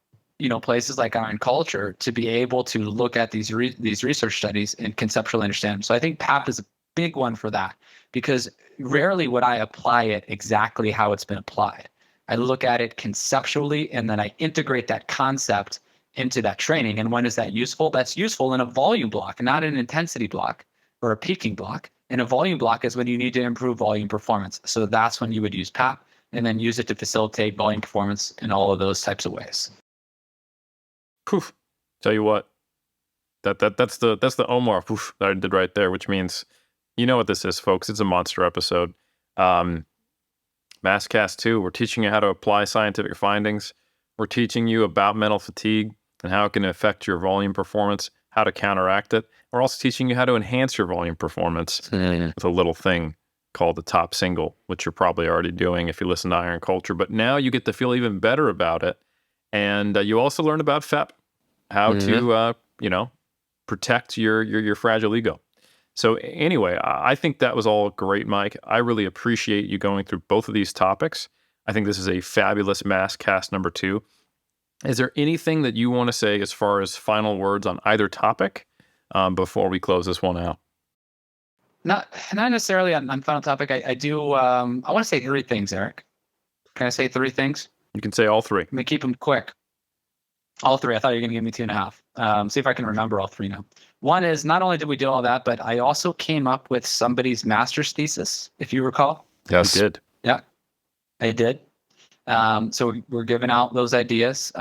Speaker 3: places like Iron Culture to be able to look at these research studies and conceptually understand them. So I think PAP is a big one for that, because rarely would I apply it exactly how it's been applied. I look at it conceptually and then I integrate that concept into that training. And when is that useful? That's useful in a volume block, not an intensity block or a peaking block. And a volume block is when you need to improve volume performance. So that's when you would use PAP, and then use it to facilitate volume performance in all of those types of ways.
Speaker 2: Poof. Tell you what, that's the Omar poof that I did right there, which means you know what this is, folks. It's a monster episode. MASScast 2, we're teaching you how to apply scientific findings. We're teaching you about mental fatigue and how it can affect your volume performance, how to counteract it. We're also teaching you how to enhance your volume performance with a little thing called the top single, which you're probably already doing if you listen to Iron Culture. But now you get to feel even better about it. And you also learn about FEP, how to, protect your fragile ego. So anyway, I think that was all great, Mike. I really appreciate you going through both of these topics. I think this is a fabulous MASScast number 2. Is there anything that you want to say as far as final words on either topic before we close this one out?
Speaker 3: Not necessarily on final topic. I do. I want to say 3 things, Eric. Can I say 3 things?
Speaker 2: You can say all 3.
Speaker 3: Let me keep them quick. All 3. I thought you were going to give me 2.5. See if I can remember all 3 now. One is, not only did we do all that, but I also came up with somebody's master's thesis, if you recall.
Speaker 2: Yes, you did.
Speaker 3: Yeah, I did. So we're giving out those ideas.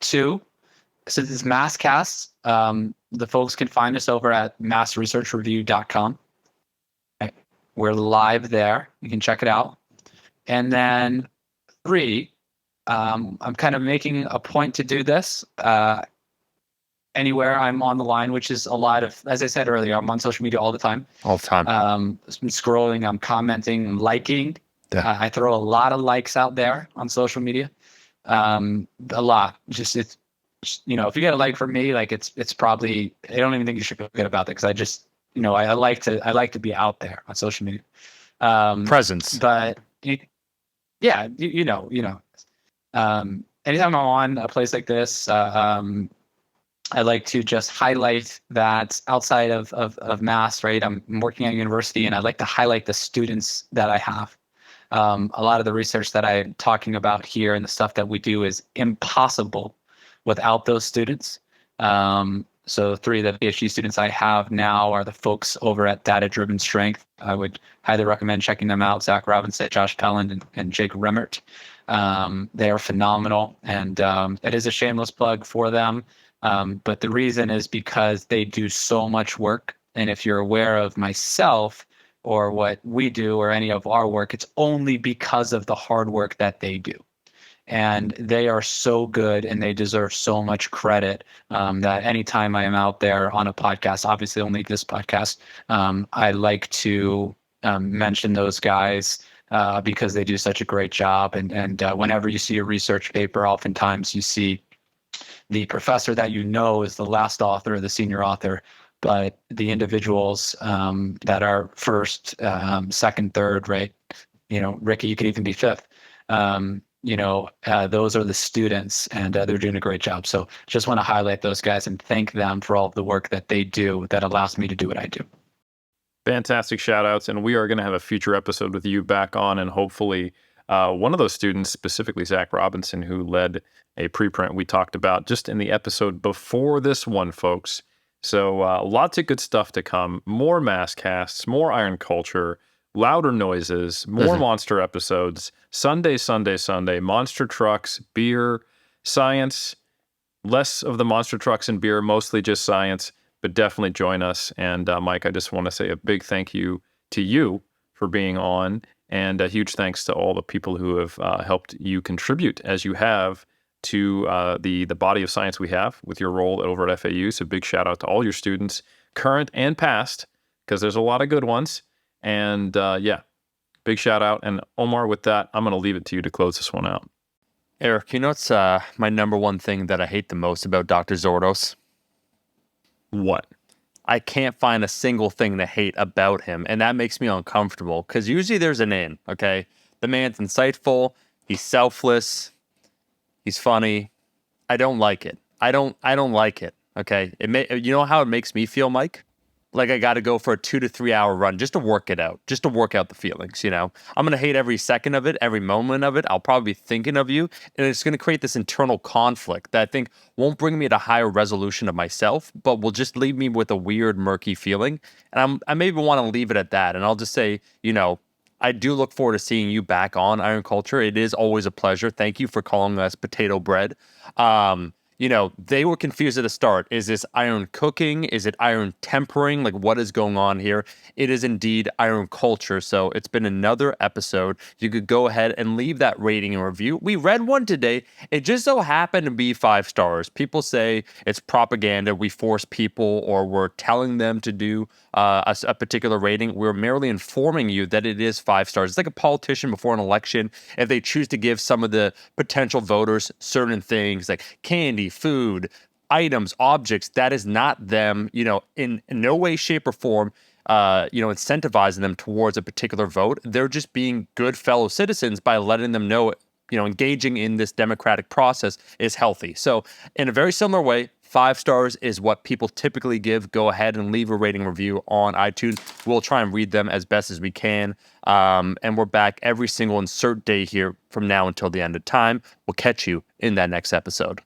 Speaker 3: 2, so this is MASScast. The folks can find us over at massresearchreview.com. Okay. We're live there. You can check it out. And then 3, I'm kind of making a point to do this anywhere I'm on the line, which is a lot of, as I said earlier, I'm on social media all the time.
Speaker 1: All the time.
Speaker 3: I'm scrolling, I'm commenting, I'm liking.
Speaker 1: Yeah.
Speaker 3: I throw a lot of likes out there on social media. A lot. Just if you get a like from me, like it's probably, I don't even think you should feel good about that, because I just, I like to be out there on social media.
Speaker 1: Presence.
Speaker 3: But yeah, you know. Anytime I'm on a place like this, I like to just highlight that outside of Mass, right? I'm working at a university, and I like to highlight the students that I have. A lot of the research that I'm talking about here and the stuff that we do is impossible without those students. So 3 of the PhD students I have now are the folks over at Data Driven Strength. I would highly recommend checking them out. Zach Robinson, Josh Pelland, and Jake Remmert. They are phenomenal, and it is a shameless plug for them. But the reason is because they do so much work. And if you're aware of myself or what we do or any of our work, it's only because of the hard work that they do. And they are so good and they deserve so much credit that anytime I am out there on a podcast, obviously only this podcast, I like to mention those guys because they do such a great job. And whenever you see a research paper, oftentimes you see the professor that you know is the last author or the senior author, but the individuals that are first, second, third, right? Ricky, you could even be fifth. Those are the students, and they're doing a great job. So just want to highlight those guys and thank them for all of the work that they do that allows me to do what I do.
Speaker 2: Fantastic shout outs. And we are going to have a future episode with you back on, and hopefully one of those students, specifically Zach Robinson, who led a preprint we talked about just in the episode before this one, folks. So lots of good stuff to come. More MASScasts, more Iron Culture, louder noises, more monster episodes. Sunday, monster trucks, beer, science, less of the monster trucks and beer, mostly just science, but definitely join us. And Mike, I just want to say a big thank you to you for being on, and a huge thanks to all the people who have helped you contribute as you have to the body of science we have with your role over at FAU. So big shout out to all your students, current and past, because there's a lot of good ones. And big shout out. And Omar, with that, I'm going to leave it to you to close this one out.
Speaker 1: Eric, what's my number one thing that I hate the most about Dr. Zourdos?
Speaker 2: What?
Speaker 1: I can't find a single thing to hate about him, and that makes me uncomfortable, because usually there's an in, okay? The man's insightful, he's selfless, he's funny. I don't like it. I don't like it, okay? You know how it makes me feel, Mike? Like I got to go for a 2 to 3 hour run just to work it out, just to work out the feelings, I'm going to hate every second of it, every moment of it. I'll probably be thinking of you, and it's going to create this internal conflict that I think won't bring me to higher resolution of myself, but will just leave me with a weird, murky feeling. And I maybe want to leave it at that. And I'll just say, I do look forward to seeing you back on Iron Culture. It is always a pleasure. Thank you for calling us potato bread. They were confused at the start. Is this iron cooking? Is it iron tempering? Like, what is going on here? It is indeed Iron Culture. So it's been another episode. You could go ahead and leave that rating and review. We read one today. It just so happened to be 5 stars. People say it's propaganda. We force people, or we're telling them to do a particular rating. We're merely informing you that it is 5 stars. It's like a politician before an election. If they choose to give some of the potential voters certain things like candy, food, items, objects, that is not them, in no way, shape, or form, incentivizing them towards a particular vote. They're just being good fellow citizens by letting them know, engaging in this democratic process is healthy. So in a very similar way, 5 stars is what people typically give. Go ahead and leave a rating review on iTunes. We'll try and read them as best as we can. And we're back every single insert day here from now until the end of time. We'll catch you in that next episode.